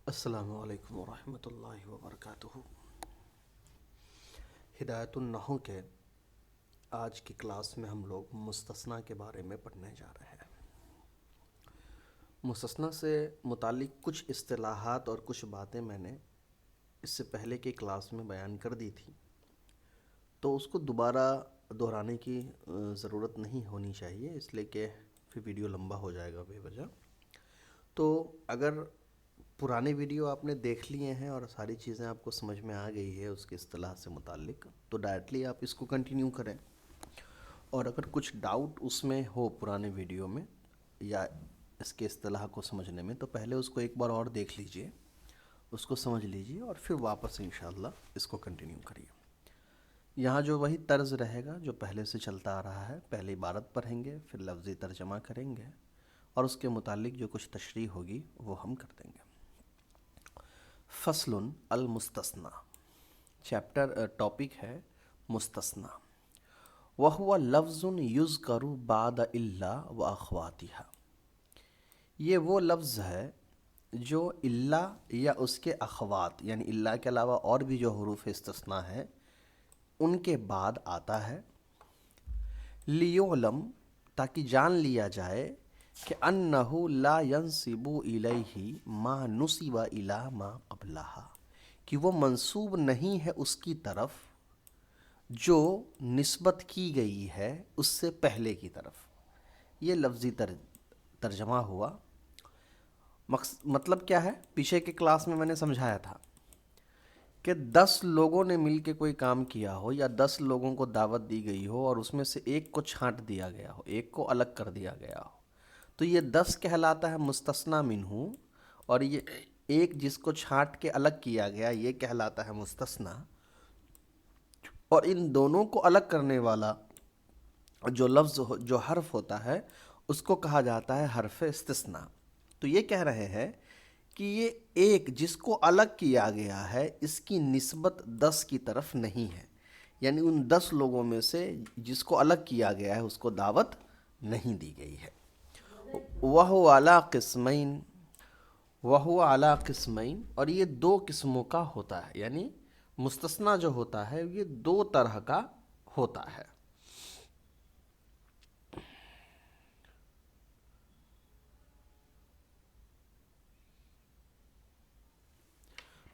السلام علیکم ورحمۃ اللہ وبرکاتہ۔ ہدایت النحو کے آج کی کلاس میں ہم لوگ مستثنیٰ کے بارے میں پڑھنے جا رہے ہیں۔ مستثنیٰ سے متعلق کچھ اصطلاحات اور کچھ باتیں میں نے اس سے پہلے کی کلاس میں بیان کر دی تھی، تو اس کو دوبارہ دہرانے کی ضرورت نہیں ہونی چاہیے، اس لیے کہ پھر ویڈیو لمبا ہو جائے گا بے وجہ۔ تو اگر پرانے ویڈیو آپ نے دیکھ لیے ہیں اور ساری چیزیں آپ کو سمجھ میں آ گئی ہے اس کے اصطلاح سے متعلق، تو ڈائریکٹلی آپ اس کو کنٹینیو کریں، اور اگر کچھ ڈاؤٹ اس میں ہو پرانے ویڈیو میں یا اس کے اصطلاح کو سمجھنے میں، تو پہلے اس کو ایک بار اور دیکھ لیجئے، اس کو سمجھ لیجئے، اور پھر واپس انشاءاللہ اس کو کنٹینیو کریے۔ یہاں جو وہی طرز رہے گا جو پہلے سے چلتا آ رہا ہے، پہلے عبارت پڑھیں گے، پھر لفظی ترجمہ کریں گے، اور اس کے متعلق جو کچھ تشریح ہوگی وہ ہم کر دیں گے۔ فصل المستثنی، ٹاپک ہے مستثنی۔ وَهُوَ لَفْظٌ يُذْكَرُ بَعْدَ إِلَّا وَأَخْوَاتِهَا، یہ وہ لفظ ہے جو الا یا اس کے اخوات، یعنی الا کے علاوہ اور بھی جو حروف استثناء ہے ان کے بعد آتا ہے۔ لِيُعْلَمْ، تاکہ جان لیا جائے کہ انہ لا ینسب الیہ ما نسب الی ما قبلہا، کہ وہ منسوب نہیں ہے اس کی طرف جو نسبت کی گئی ہے اس سے پہلے کی طرف۔ یہ لفظی ترجمہ ہوا۔ مطلب کیا ہے؟ پیچھے کے کلاس میں نے سمجھایا تھا کہ 10 لوگوں نے مل کے کوئی کام کیا ہو، یا 10 لوگوں کو دعوت دی گئی ہو، اور اس میں سے ایک کو چھانٹ دیا گیا ہو، ایک کو الگ کر دیا گیا ہو، تو یہ 10 کہلاتا ہے مستثنی منہ، اور یہ ایک جس کو چھانٹ کے الگ کیا گیا یہ کہلاتا ہے مستثنی، اور ان دونوں کو الگ کرنے والا جو لفظ جو حرف ہوتا ہے اس کو کہا جاتا ہے حرف استثناء۔ تو یہ کہہ رہے ہیں کہ یہ ایک جس کو الگ کیا گیا ہے اس کی نسبت 10 کی طرف نہیں ہے، یعنی ان 10 لوگوں میں سے جس کو الگ کیا گیا ہے اس کو دعوت نہیں دی گئی ہے۔ وَهُوَ عَلَىٰ قِسْمَيْن، وَهُوَ عَلَىٰ قِسْمَيْن، اور یہ 2 قسموں کا ہوتا ہے، یعنی مستثنیٰ جو ہوتا ہے یہ 2 طرح کا ہوتا ہے۔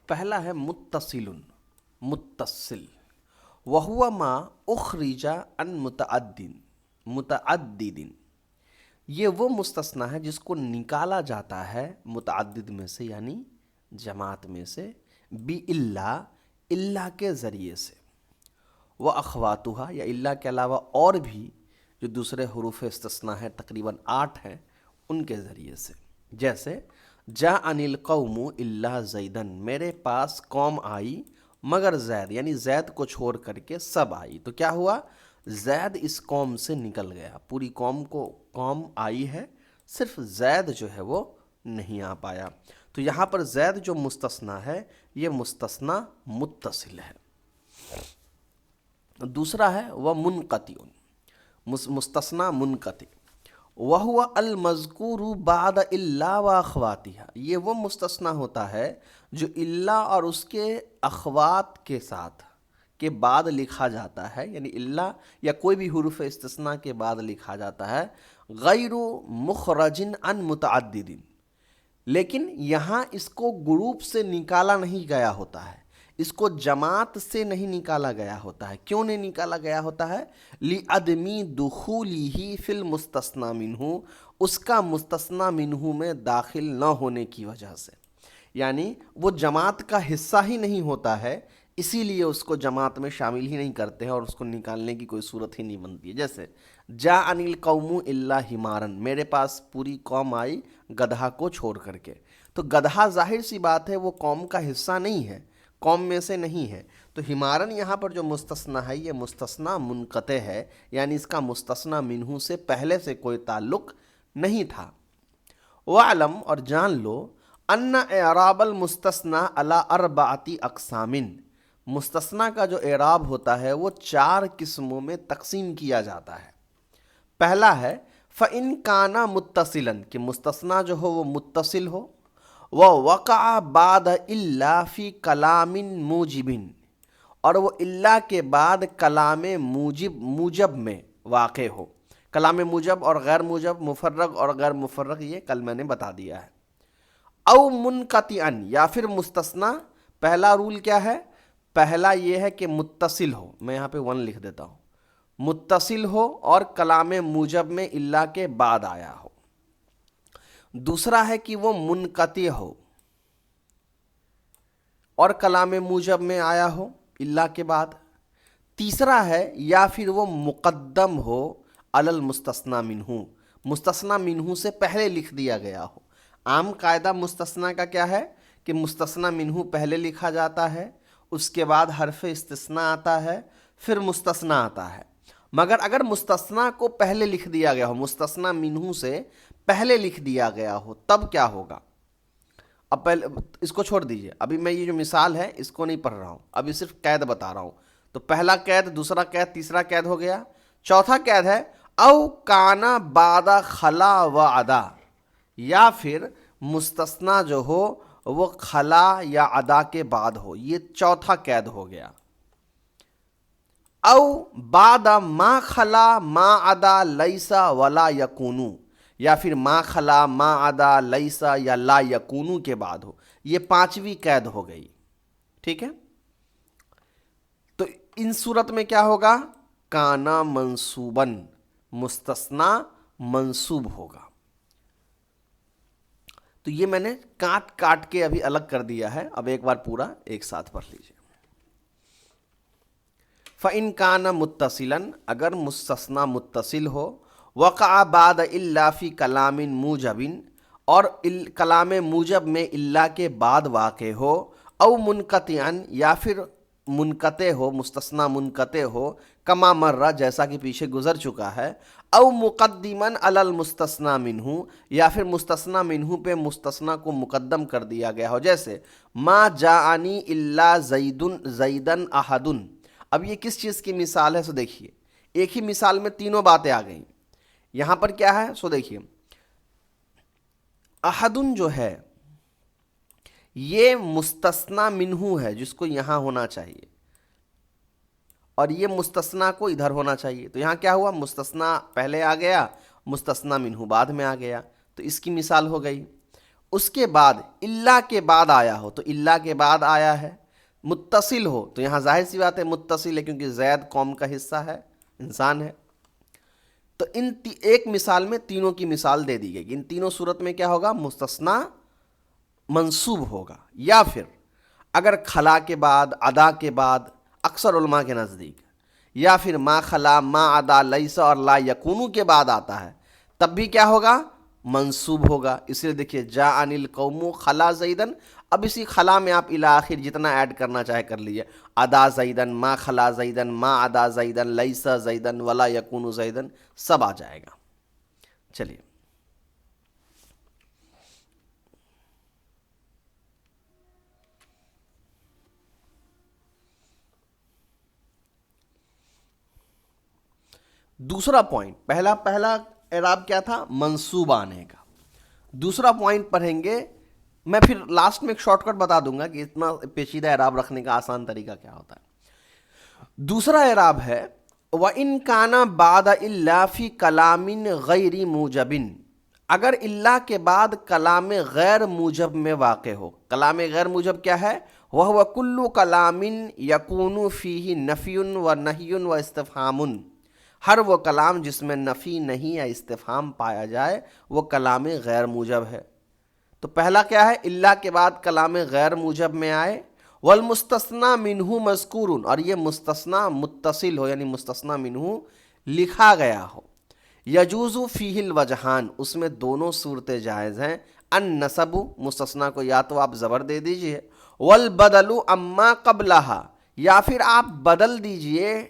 پہلا ہے متصل، متصل۔ وَهُوَ مَا أُخْرِجَ عَنْ متعدد، یہ وہ مستثنیٰ ہے جس کو نکالا جاتا ہے متعدد میں سے، یعنی جماعت میں سے، بِإِلَّا، الا کے ذریعے سے، وَأَخْوَاتُهَا، یا الا کے علاوہ اور بھی جو دوسرے حروف استثناء ہیں تقریباً 8 ہیں ان کے ذریعے سے۔ جیسے جاءنی القوم الا زیدن، میرے پاس قوم آئی مگر زید، یعنی زید کو چھوڑ کر کے سب آئی، تو کیا ہوا؟ زید اس قوم سے نکل گیا، پوری قوم آئی ہے، صرف زید جو ہے وہ نہیں آ پایا۔ تو یہاں پر زید جو مستثنیٰ ہے یہ مستثنیٰ متصل ہے۔ دوسرا ہے وہ منقطع، مستثنیٰ منقطع۔ وَهُوَ الْمَذْكُورُ بَعْدَ إِلَّا وَأَخْوَاتِهَا، یہ وہ مستثنیٰ ہوتا ہے جو الا اور اس کے اخوات کے ساتھ کے بعد لکھا جاتا ہے، یعنی الا یا کوئی بھی حروف استثناء کے بعد لکھا جاتا ہے، غیر مخرج عن متعدد، لیکن یہاں اس کو گروپ سے نکالا نہیں گیا ہوتا ہے، اس کو جماعت سے نہیں نکالا گیا ہوتا ہے۔ کیوں نہیں نکالا گیا ہوتا ہے؟ لِعَدْمِ دُخُولِهِ فِي الْمُسْتَثْنَى مِنْهُ، اس کا مستثنی منہ میں داخل نہ ہونے کی وجہ سے، یعنی وہ جماعت کا حصہ ہی نہیں ہوتا ہے، اسی لیے اس کو جماعت میں شامل ہی نہیں کرتے ہیں، اور اس کو نکالنے کی کوئی صورت ہی نہیں بنتی ہے۔ جیسے جاءنی القوم الا حمارا، میرے پاس پوری قوم آئی گدھا کو چھوڑ کر کے، تو گدھا ظاہر سی بات ہے وہ قوم کا حصہ نہیں ہے، قوم میں سے نہیں ہے، تو حمارن یہاں پر جو مستثنیٰ ہے یہ مستثنیٰ منقطع ہے، یعنی اس کا مستثنیٰ منہ سے پہلے سے کوئی تعلق نہیں تھا۔ وَعْلَمْ، اور جان لو، ان اعراب المستثنیٰ علی 4 اقسام، مستثنیٰ کا جو اعراب ہوتا ہے وہ 4 قسموں میں تقسیم کیا جاتا ہے۔ پہلا ہے فَإِن كَانَ مُتَّصِلًا، کہ مستثنیٰ جو ہو وہ متصل ہو، وَوَقَعَ بَعْدَ إِلَّا فِي كَلَامٍ مُوجِبٍ، اور وہ اللہ کے بعد کلام موجب میں واقع ہو۔ کلام موجب اور غیر موجب، مفرغ اور غیر مفرغ، یہ کل میں نے بتا دیا ہے۔ او منقطعاً، یا پھر مستثنا، پہلا رول کیا ہے؟ پہلا یہ ہے کہ متصل ہو، میں یہاں پہ 1 لکھ دیتا ہوں، متصل ہو اور کلام موجب میں اللہ کے بعد آیا ہو۔ دوسرا ہے کہ وہ منقطع ہو اور کلام موجب میں آیا ہو اللہ کے بعد۔ تیسرا ہے یا پھر وہ مقدم ہو علی المستثنی منہ، مستثنی منہ سے پہلے لکھ دیا گیا ہو۔ عام قاعدہ مستثنی کا کیا ہے کہ مستثنی منہ پہلے لکھا جاتا ہے، اس کے بعد حرف استثناء آتا ہے، پھر مستثنی آتا ہے۔ مگر اگر مستثنی کو پہلے لکھ دیا گیا ہو، مستثنی منہ سے پہلے لکھ دیا گیا ہو، تب کیا ہوگا؟ اب پہلے اس کو چھوڑ دیجئے، ابھی میں یہ جو مثال ہے اس کو نہیں پڑھ رہا ہوں، ابھی صرف قید بتا رہا ہوں۔ تو پہلا قید، دوسرا قید، تیسرا قید ہو گیا۔ چوتھا قید ہے او کانا بعد خلا و ادا، یا پھر مستثنا جو ہو وہ خلا یا ادا کے بعد ہو، یہ چوتھا قید ہو گیا۔ او بعد ما خلا ما ادا لیسا ولا یکونو، یا پھر ما خلا ما ادا لیسا یا لا یکونو کے بعد ہو، یہ پانچویں قید ہو گئی۔ ٹھیک ہے، تو ان صورت میں کیا ہوگا؟ کانا منصوباً، مستثنا منصوب ہوگا۔ تو یہ میں نے کاٹ کاٹ کے ابھی الگ کر دیا ہے، اب ایک بار پورا ایک ساتھ پڑھ لیجیے۔ فَإِن كَانَ مُتَّصِلًا، اگر مستثنا متصل ہو، وقع بعد الا فی کلام موجب، اور کلام موجب میں اللہ کے بعد واقع ہو، او منقطعا، یا پھر منقطع ہو، مستثنا منقطع ہو، کما مرہ، جیسا کہ پیچھے گزر چکا ہے، او مقدما علی المستثنی منہ، یا پھر مستثنا منہ پہ مستثنا کو مقدم کر دیا گیا ہو، جیسے ما جاءنی الا زیدن احد۔ اب یہ کس چیز کی مثال ہے؟ سو دیکھیے، ایک ہی مثال میں تینوں باتیں آ گئیں۔ یہاں پر کیا ہے؟ سو دیکھیے، احدن جو ہے یہ مستثنا منہ ہے، جس کو یہاں ہونا چاہیے، اور یہ مستثنا کو ادھر ہونا چاہیے۔ تو یہاں کیا ہوا؟ مستثنا پہلے آ گیا، مستثنا منہ بعد میں آ گیا، تو اس کی مثال ہو گئی۔ اس کے بعد اللہ کے بعد آیا ہو، تو اللہ کے بعد آیا ہے۔ متصل ہو، تو یہاں ظاہر سی بات ہے متصل ہے، کیونکہ زید قوم کا حصہ ہے، انسان ہے۔ تو ان ایک مثال میں تینوں کی مثال دے دی گئی۔ ان تینوں صورت میں کیا ہوگا؟ مستثنا منصوب ہوگا، یا پھر اگر خلا کے بعد، ادا کے بعد، اکثر علماء کے نزدیک، یا پھر ما خلا ما ادا لیسا اور لا یکونو کے بعد آتا ہے، تب بھی کیا ہوگا؟ منصوب ہوگا۔ اس لیے دیکھیے جاءنی القوم خلا زیدن، اب اسی خلا میں آپ الی آخر جتنا ایڈ کرنا چاہے کر لیجیے، ادا زیدن، ما خلا زیدن، ما ادا زیدن، لیسا زیدن، ولا یکون زیدن، سب آ جائے گا۔ چلیے دوسرا پوائنٹ، پہلا اعراب کیا تھا؟ منصوب آنے کا۔ دوسرا پوائنٹ پڑھیں گے، میں پھر لاسٹ میں ایک شارٹ کٹ بتا دوں گا کہ اتنا پیچیدہ اعراب رکھنے کا آسان طریقہ کیا ہوتا ہے۔ دوسرا اعراب ہے وَإِن كَانَ بَعْدَ إِلَّا فِي كَلَامٍ غَيْرِ مُوجَبٍ، اگر اللہ کے بعد کلام غیر موجب میں واقع ہو۔ کلام غیر موجب کیا ہے؟ وَهُوَ كُلُّ كَلَامٍ يَكُونُ فِيهِ نَفْيٌ وَنَهْيٌ وَاسْتِفْهَامٌ، ہر وہ کلام جس میں نفی نہیں یا استفہام پایا جائے وہ کلام غیر موجب ہے۔ تو پہلا کیا ہے؟ اللہ کے بعد کلام غیر موجب میں آئے، والمستثنی منہ مذکور، اور یہ مستثنا متصل ہو، یعنی مستثنا منہ لکھا گیا ہو۔ یجوز فیہ الوجہان، اس میں دونوں صورتیں جائز ہیں۔ النصب، مستثنا کو یا تو آپ زبر دے دیجئے، والبدل اما قبلہا، یا پھر آپ بدل دیجئے۔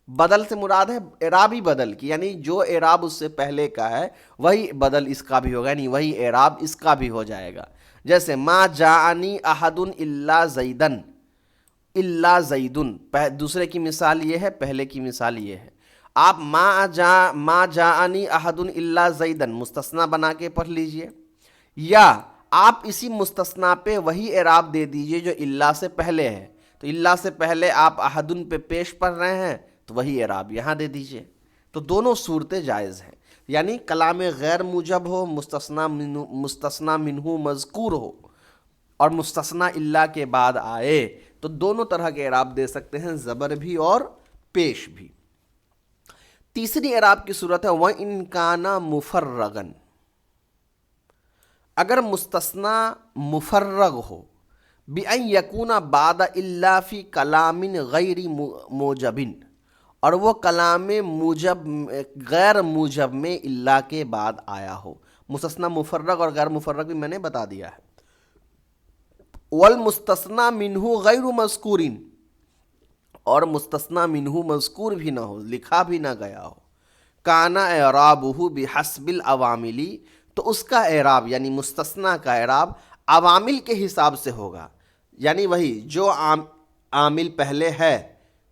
بدل سے مراد ہے اعرابی بدل کی، یعنی جو اعراب اس سے پہلے کا ہے وہی بدل اس کا بھی ہوگا، یعنی وہی اعراب اس کا بھی ہو جائے گا۔ جیسے ما جاءنی احد الا زیدن، الا زیدن، دوسرے کی مثال یہ ہے، پہلے کی مثال یہ ہے۔ آپ ما جاءنی احد الا زیدن مستثنا بنا کے پڑھ لیجئے، یا آپ اسی مستثنا پہ وہی اعراب دے دیجئے جو اللہ سے پہلے ہے. تو اللہ سے پہلے آپ احدن پہ پیش پڑھ رہے ہیں تو وہی اعراب یہاں دے دیجئے. تو دونوں صورتیں جائز ہیں. یعنی کلام غیر موجب ہو، مستثنا منہ مذکور ہو، اور مستثنا اللہ کے بعد آئے، تو دونوں طرح کے اعراب دے سکتے ہیں، زبر بھی اور پیش بھی. تیسری اعراب کی صورت ہے وَإِن كَانَ مُفَرَّغًا. اگر مستثنا مفرغ ہو، بِأَن يَكُونَ بَعْدَ إِلَّا فِي كَلَامٍ غَيْرِ مُوجَبٍ، اور وہ کلام موجب غیر موجب میں اللہ کے بعد آیا ہو. مستثنا مفرغ اور غیر مفرغ بھی میں نے بتا دیا ہے. والمستثنا منہ غیر مذکور، اور مستثنا منہ مذکور بھی نہ ہو، لکھا بھی نہ گیا ہو. کانا اعرابہ بحسب العوامل، تو اس کا اعراب یعنی مستثنا کا اعراب عوامل کے حساب سے ہوگا. یعنی وہی جو عامل پہلے ہے،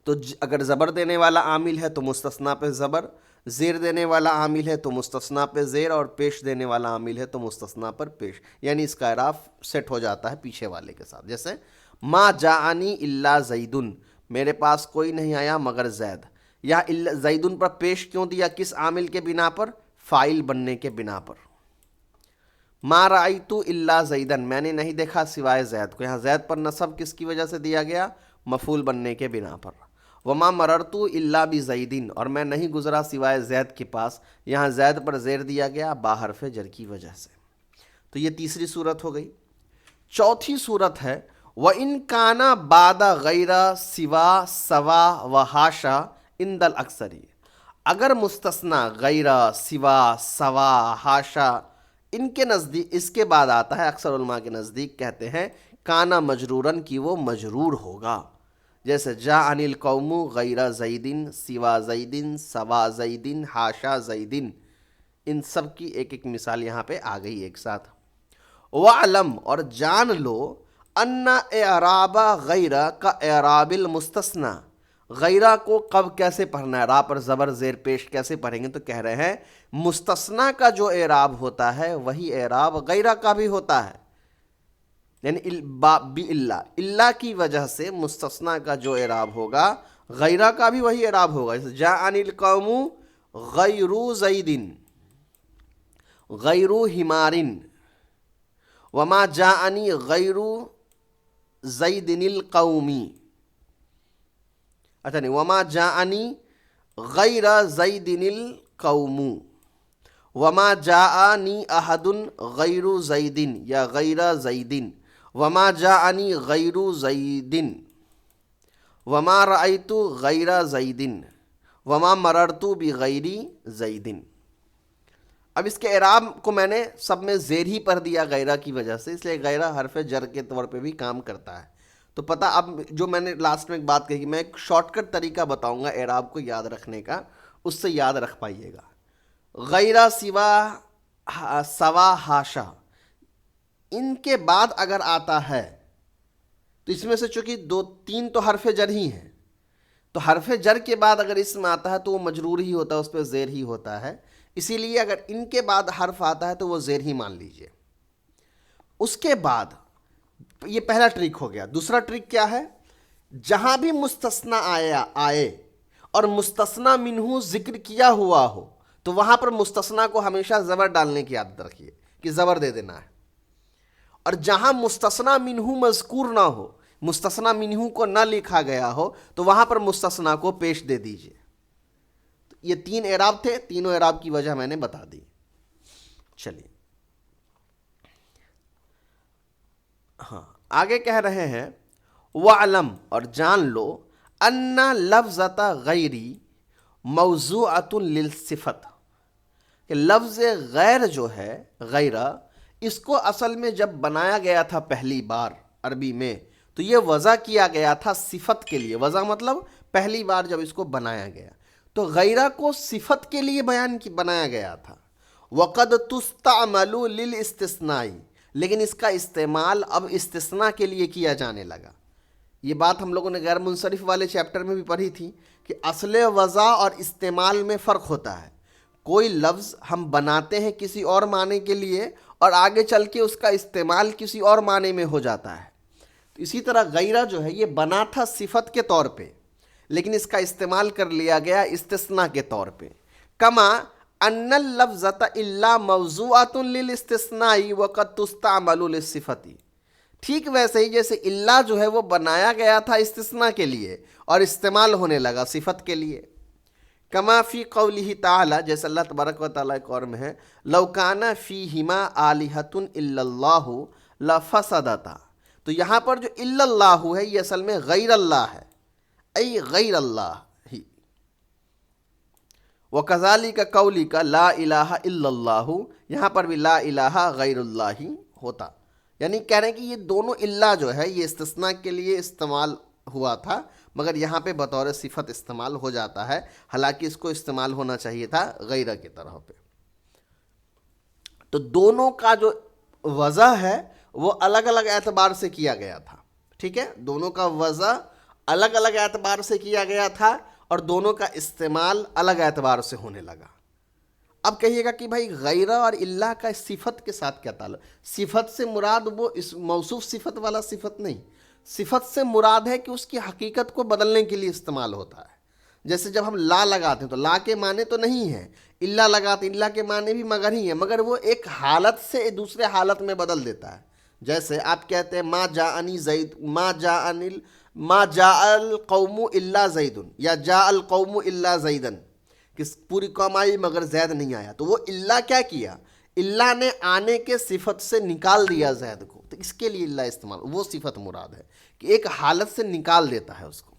تو اگر زبر دینے والا عامل ہے تو مستثنا پہ زبر، زیر دینے والا عامل ہے تو مستثنا پہ زیر، اور پیش دینے والا عامل ہے تو مستثنا پر پیش. یعنی اس کا اعراب سیٹ ہو جاتا ہے پیچھے والے کے ساتھ. جیسے ما جاءنی الا زیدن، میرے پاس کوئی نہیں آیا مگر زید. یا زیدن پر پیش کیوں دیا؟ کس عامل کے بنا پر؟ فاعل بننے کے بنا پر. ما رأیت الا زیدن، میں نے نہیں دیکھا سوائے زید کو. یہاں زید پر نصب کس کی وجہ سے دیا گیا؟ مفعول بننے کے بنا پر. وما مررت الا بزیدن، اور میں نہیں گزرا سوائے زید کے پاس. یہاں زید پر زیر دیا گیا باحرف جر کی وجہ سے. تو یہ تیسری صورت ہو گئی. چوتھی صورت ہے وَإِن كَانَ بَعْدَ غَيْرَ سِوَا سَوَا وَحَاشَا عِندَ الْأَكْثَرِ. اگر مستثنا غیر، سوا، سوا، حاشا ان کے نزدیک اس کے بعد آتا ہے، اکثر علماء کے نزدیک کہتے ہیں کانا مجرورن کی وہ مجرور ہوگا. جیسے جاءنی القوم غیر زیدن، سوا زیدن، سوا زیدن، حاشا زیدن. ان سب کی ایک ایک مثال یہاں پہ آ گئی ایک ساتھ. وَعْلَمْ، اور جان لو، ان اعراب غیر کا اعراب المستثنا، غیرہ کو کب کیسے پڑھنا ہے، را پر زبر زیر پیش کیسے پڑھیں گے؟ تو کہہ رہے ہیں مستثنا کا جو اعراب ہوتا ہے وہی اعراب غیرہ کا بھی ہوتا ہے. یعنی اللہ کی وجہ سے مستثنا کا جو اعراب ہوگا غیرہ کا بھی وہی اعراب ہوگا. جیسے جاءنی القوم غیر زیدن، غیر حمارن، وما جاءنی غیر زیدن القومی. اچھا نہیں، وما جاءنی غیر زیدن القوم، وما جاءنی احد غیر زیدن یا غیر زیدن، وما جاءنی غیر زیدن، وما رأیت غیر زیدن، وما مررت بغیر زیدن. اب اس کے اعراب کو میں نے سب میں زیر ہی پڑھ دیا غیرہ کی وجہ سے، اس لیے غیرہ حرف جر کے طور پہ بھی کام کرتا ہے. تو پتہ، اب جو میں نے لاسٹ میں ایک بات کہی، میں ایک شارٹ کٹ طریقہ بتاؤں گا اعراب کو یاد رکھنے کا، اس سے یاد رکھ پائیے گا. غیرہ، سوا، سوا، حاشا، ان کے بعد اگر آتا ہے تو اس میں سے چونکہ تین تو حرف جر ہی ہیں، تو حرف جر کے بعد اگر اسم آتا ہے تو وہ مجرور ہی ہوتا ہے، اس پہ زیر ہی ہوتا ہے. اسی لیے اگر ان کے بعد حرف آتا ہے تو وہ زیر ہی مان لیجئے. اس کے بعد یہ پہلا ٹرک ہو گیا. دوسرا ٹرک کیا ہے؟ جہاں بھی مستثنا آئے اور مستثنا منہ ذکر کیا ہوا ہو تو وہاں پر مستثنا کو ہمیشہ زبر ڈالنے کی عادت رکھیے کہ زبر دے دینا ہے. اور جہاں مستثنا منہ مذکور نہ ہو، مستثنا منہ کو نہ لکھا گیا ہو، تو وہاں پر مستثنا کو پیش دے دیجئے. یہ تین اعراب تھے، تینوں اعراب کی وجہ میں نے بتا دی. چلیے ہاں آگے کہہ رہے ہیں وَعْلَمْ، اور جان لو، ان لفظۃ غیری موضوعۃ للصفت، کہ لفظ غیر جو ہے غیرہ، اس کو اصل میں جب بنایا گیا تھا پہلی بار عربی میں تو یہ وضع کیا گیا تھا صفت کے لیے. وضع مطلب پہلی بار جب اس کو بنایا گیا تو غیرہ کو صفت کے لیے بنایا گیا تھا. وقد تستعمل للاستثناء، لیکن اس کا استعمال اب استثناء کے لیے کیا جانے لگا. یہ بات ہم لوگوں نے غیر منصرف والے چیپٹر میں بھی پڑھی تھی کہ اصل وضع اور استعمال میں فرق ہوتا ہے. کوئی لفظ ہم بناتے ہیں کسی اور معنی کے لیے اور آگے چل کے اس کا استعمال کسی اور معنی میں ہو جاتا ہے. تو اسی طرح غیرہ جو ہے یہ بنا تھا صفت کے طور پہ، لیکن اس کا استعمال کر لیا گیا استثناء کے طور پہ. کما ان اللفظۃ الا موضوعۃ للاستثناء وقد تستعمل للصفۃ. ٹھیک ویسے ہی جیسے الا جو ہے وہ بنایا گیا تھا استثناء کے لیے اور استعمال ہونے لگا صفت کے لیے. کما فی قولہ تعالی، جیسے اللہ تبارک و تعالیٰ ایک اور میں ہے، لو کان فیہما آلہۃ الا اللہ لفسدتا. تو یہاں پر جو الا اللہ ہے یہ اصل میں غیر اللہ ہے، ای غیر اللہ ہی. وکذالک قولک لا الہ الا اللہ، یہاں پر بھی لا الہ غیر اللہ ہی ہوتا. یعنی کہہ رہے ہیں کہ یہ دونوں الا جو ہے یہ استثناء کے لیے استعمال ہوا تھا، مگر یہاں پہ بطور صفت استعمال ہو جاتا ہے، حالانکہ اس کو استعمال ہونا چاہیے تھا غیرہ کی طرح پہ. تو دونوں کا جو وضع ہے وہ الگ الگ اعتبار سے کیا گیا تھا. ٹھیک ہے، دونوں کا وضع الگ الگ اعتبار سے کیا گیا تھا اور دونوں کا استعمال الگ اعتبار سے ہونے لگا. اب کہیے گا کہ بھائی غیرہ اور اللہ کا صفت کے ساتھ کیا تعلق؟ صفت سے مراد وہ اس موصوف صفت والا صفت نہیں، صفت سے مراد ہے کہ اس کی حقیقت کو بدلنے کے لیے استعمال ہوتا ہے. جیسے جب ہم لا لگاتے ہیں تو لا کے معنی تو نہیں ہے، اللہ لگاتے ہیں اللہ کے معنی بھی مگر ہی ہیں، مگر وہ ایک حالت سے دوسرے حالت میں بدل دیتا ہے. جیسے آپ کہتے ہیں ما جاءنی زید، ما جاء القوم الا زید، یا جاء القوم الا زیدن، کہ پوری قوم آئی مگر زید نہیں آیا. تو وہ اللہ کیا کیا؟ اللہ نے آنے کے صفت سے نکال دیا زید کو، تو اس کے لیے اللہ استعمال، وہ صفت مراد ہے کہ ایک حالت سے نکال دیتا ہے اس کو.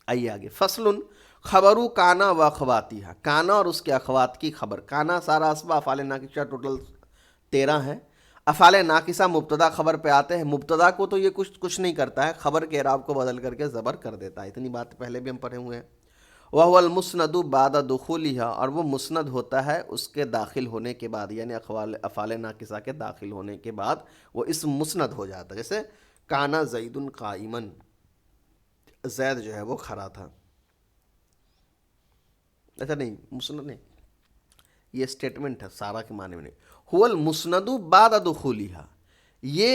آئیے آگے. فصل خبرو کانا و اخواتیہا، کانا اور اس کے اخوات کی خبر. کانا سارا اسباب افعال ناقصہ ٹوٹل 13 ہیں. افعال ناقصہ مبتدا خبر پہ آتے ہیں. مبتدا کو تو یہ کچھ نہیں کرتا ہے، خبر کے اعراب کو بدل کر کے زبر کر دیتا ہے. اتنی بات پہلے بھی ہم پڑھے ہوئے ہیں. وَهُوَ الْمُسْنَدُ بَعْدَ دُخُولِهَا، اور وہ مسند ہوتا ہے اس کے داخل ہونے کے بعد، یعنی افعال ناقصہ کے داخل ہونے کے بعد وہ اسم مسند ہو جاتا ہے. جیسے کانا زید قائمن، زید جو ہے وہ کھڑا تھا. اچھا نہیں، مسند نہیں، یہ اسٹیٹمنٹ ہے، سارا کے معنی میں نہیں. هُوَ الْمُسْنَدُ بَعْدَ دُخُولِهَا، یہ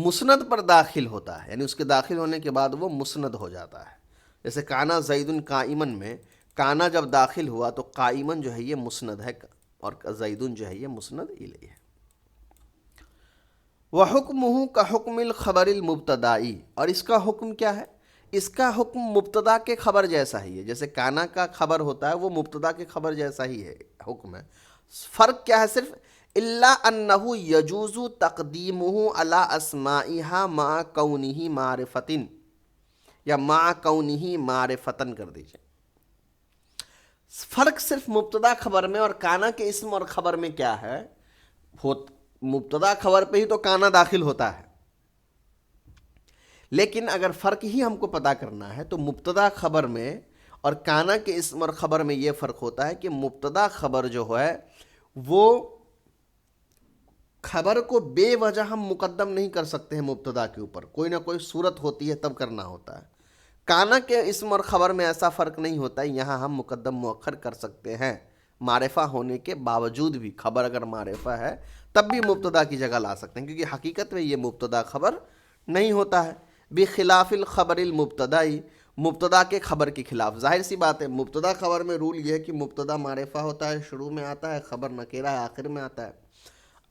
مسند پر داخل ہوتا ہے، یعنی اس کے داخل ہونے کے بعد وہ مسند ہو جاتا ہے. جیسے کانا زید قائمن میں کانا جب داخل ہوا تو قائمن جو ہے یہ مسند ہے اور زیدن جو ہے یہ مسند الیہ ہے. وَحُکْمُهُ كَحُکْمِ الْخَبَرِ الْمُبْتَدَائی، اور اس کا حکم کیا ہے؟ اس کا حکم مبتدا کے خبر جیسا ہی ہے. جیسے کانا کا خبر ہوتا ہے وہ مبتدا کے خبر جیسا ہی ہے، حکم ہے. فرق کیا ہے صرف؟ الا انہ یجوز تقدیمہ علی اسمائہا مع کونہ معرفتن، یا مع کونہ معرفتن کر دیجئے. فرق صرف مبتدا خبر میں اور کانا کے اسم اور خبر میں کیا ہے؟ مبتدا خبر پہ ہی تو کانا داخل ہوتا ہے، لیکن اگر فرق ہی ہم کو پتہ کرنا ہے تو مبتدا خبر میں اور کانا کے اسم اور خبر میں یہ فرق ہوتا ہے کہ مبتدا خبر جو ہے وہ خبر کو بے وجہ ہم مقدم نہیں کر سکتے ہیں مبتدا کے اوپر، کوئی نہ کوئی صورت ہوتی ہے تب کرنا ہوتا ہے. کانا کے اسم اور خبر میں ایسا فرق نہیں ہوتا ہے، یہاں ہم مقدم مؤخر کر سکتے ہیں معرفہ ہونے کے باوجود بھی. خبر اگر معرفہ ہے تب بھی مبتدا کی جگہ لا سکتے ہیں، کیونکہ حقیقت میں یہ مبتدا خبر نہیں ہوتا ہے. بخلاف الخبر المبتدائی، مبتدا کے خبر کے خلاف. ظاہر سی بات ہے مبتدا خبر میں رول یہ ہے کہ مبتدا معرفہ ہوتا ہے، شروع میں آتا ہے، خبر نکیرہ ہے، آخر میں آتا ہے.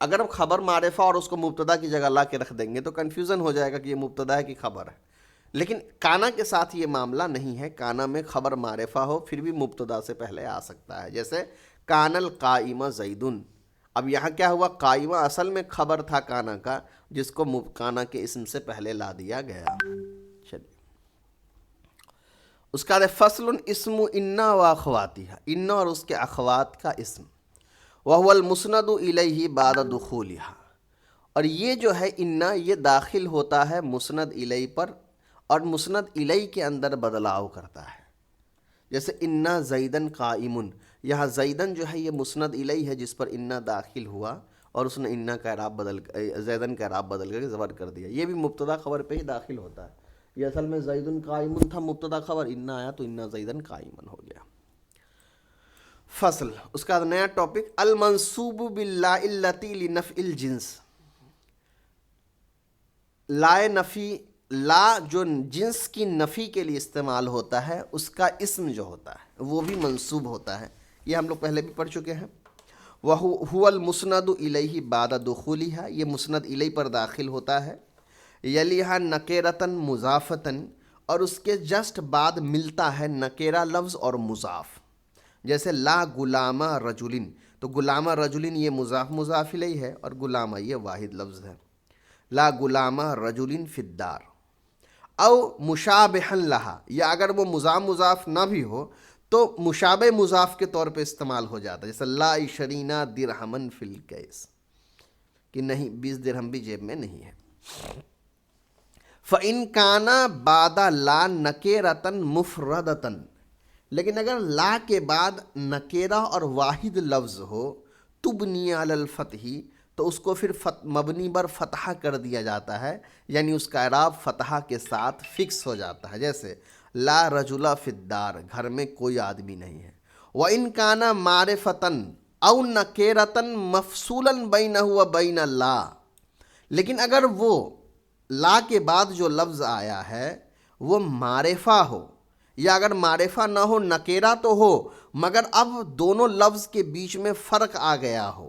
اگر ہم خبر معرفہ اور اس کو مبتدا کی جگہ لا کے رکھ دیں گے تو کنفیوژن ہو جائے گا کہ یہ مبتدا ہے کہ خبر ہے. لیکن کانا کے ساتھ یہ معاملہ نہیں ہے. کانا میں خبر معرفہ ہو پھر بھی مبتدا سے پہلے آ سکتا ہے. جیسے کان القائم زیدن، اب یہاں کیا ہوا؟ قائمہ اصل میں خبر تھا کانا کا، جس کو کانا کے اسم سے پہلے لا دیا گیا. چلیے اس کا فصل اسم انا و اخواتہا، انا اور اس کے اخوات کا اسم. وَهُوَ الْمُسْنَدُ إِلَيْهِ بَعْدَ دُخُولِهَا، اور یہ جو ہے انا یہ داخل ہوتا ہے مسند الیہ پر اور مسند الیہ کے اندر بدلاؤ کرتا ہے. جیسے انا زیدن قائمن، یہاں زیدن جو ہے یہ مسند الیہ ہے جس پر انا داخل ہوا اور اس نے انا کا اعراب بدل زیدن کا اعراب بدل کر کے زبر کر دیا. یہ بھی مبتدا خبر پہ ہی داخل ہوتا ہے، یہ اصل میں زیدن قائمن تھا مبتدا خبر، انا آیا تو انا زیدن قائمن ہو گیا. فصل اس کا نیا ٹاپک المنصوب باللا التی لنفع الجنس. لا نفی، لا جو جنس کی نفی کے لیے استعمال ہوتا ہے اس کا اسم جو ہوتا ہے وہ بھی منصوب ہوتا ہے. یہ ہم لوگ پہلے بھی پڑھ چکے ہیں. وَهُوَ الْمُسْنَدُ إِلَيْهِ بَعْدَ دُخُولِهَا، یہ مسند الی پر داخل ہوتا ہے. یلیہا نکیرتاً مضافتاً، اور اس کے جسٹ بعد ملتا ہے نکیرہ لفظ اور مضاف. جیسے لا غلامہ رجلن، تو غلامہ رجلن یہ مضاف مضاف الیہ ہے اور غلامہ یہ واحد لفظ ہے. لا غلامہ رجلن فی الدار. او مشابہا لہا، یا اگر وہ مضاف مضاف نہ بھی ہو تو مشابہ مضاف کے طور پہ استعمال ہو جاتا ہے. جیسے لا عشرین درہمن فی الکیس، کہ نہیں 20 درہم بھی جیب میں نہیں ہے. فَإِن كَانَ بَعْدَ لَا نَكِرَةً مُفْرَدَةً، لیکن اگر لا کے بعد نکیرہ اور واحد لفظ ہو تبنی علی الفتح، تو اس کو پھر مبنی بر فتحہ کر دیا جاتا ہے، یعنی اس کا اعراب فتحہ کے ساتھ فکس ہو جاتا ہے. جیسے لا رجل فی الدار، گھر میں کوئی آدمی نہیں ہے. وَإِن كَانَ مَعْرِفَةً أَوْ نَكِرَةً مَفْصُولًا بَيْنَهُ وَبَيْنَ لَا، لیکن اگر وہ لا کے بعد جو لفظ آیا ہے وہ معرفہ ہو، یا اگر معرفہ نہ ہو نکیرہ تو ہو مگر اب دونوں لفظ کے بیچ میں فرق آ گیا ہو،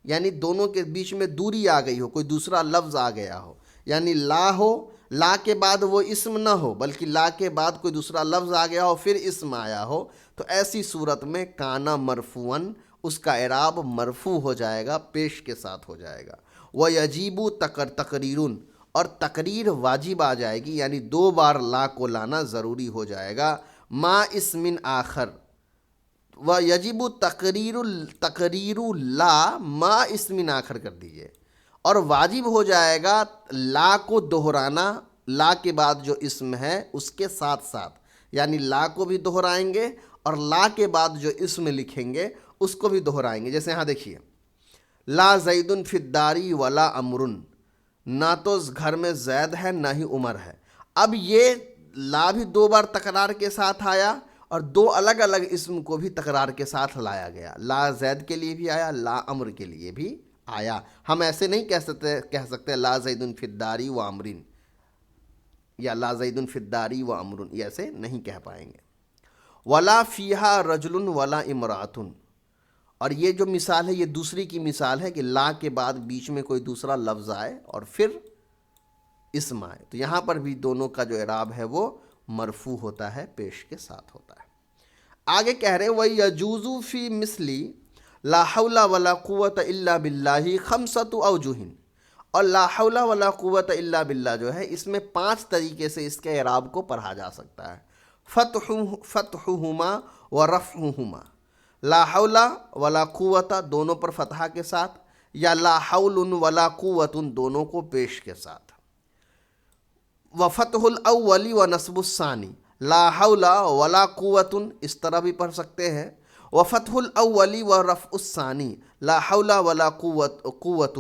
یعنی دونوں کے بیچ میں دوری آ گئی ہو، کوئی دوسرا لفظ آ گیا ہو، یعنی لا ہو، لا کے بعد وہ اسم نہ ہو بلکہ لا کے بعد کوئی دوسرا لفظ آ گیا ہو پھر اسم آیا ہو، تو ایسی صورت میں کانا مرفوعاً، اس کا اعراب مرفوع ہو جائے گا، پیش کے ساتھ ہو جائے گا. وَيَجِبُ تقریرٌ، اور تقریر واجب آ جائے گی، یعنی 2 بار لا کو لانا ضروری ہو جائے گا. ما اسم آخر، وَيَجِبُ تقریر لا ما اسم آخر کر دیجئے، اور واجب ہو جائے گا لا کو دہرانا، لا کے بعد جو اسم ہے اس کے ساتھ ساتھ، یعنی لا کو بھی دہرائیں گے اور لا کے بعد جو اسم لکھیں گے اس کو بھی دہرائیں گے. جیسے یہاں دیکھیے لا زیدن فی الداری ولا امرن، نہ تو گھر میں زید ہے نہ ہی عمر ہے. اب یہ لا بھی 2 بار تکرار کے ساتھ آیا اور 2 الگ الگ اسم کو بھی تکرار کے ساتھ لایا گیا. لا زید کے لیے بھی آیا، لا امر کے لیے بھی آیا. ہم ایسے نہیں کہہ سکتے لا زیدن فی الداری و امرن، یا لا زیدن فی الداری و امرن، یہ ایسے نہیں کہہ پائیں گے. ولا فیہا رجل ولا امرأۃ، اور یہ جو مثال ہے یہ دوسری کی مثال ہے کہ لا کے بعد بیچ میں کوئی دوسرا لفظ آئے اور پھر اسم آئے، تو یہاں پر بھی دونوں کا جو اعراب ہے وہ مرفوع ہوتا ہے، پیش کے ساتھ ہوتا ہے. آگے کہہ رہے ہیں وَيَجُوزُ فِي مِثْلِ لَا حَوْلَ وَلَا قُوَّةَ إِلَّا بِاللَّهِ 5 أَوْجُهٍ، اور لا حول ولا قوت الا باللہ جو ہے اس میں 5 طریقے سے اس کے اعراب کو پڑھا جا سکتا ہے. فتحہما و رفعہما، لا حول ولا قوت دونوں پر فتحہ کے ساتھ، یا لا حول ولا قوت دونوں کو پیش کے ساتھ. وفتح الاول و نصب الثانی، لا حول ولا قوت اس طرح بھی پڑھ سکتے ہیں. وفتح الاول و رفع الثانی، لا حول ولا قوت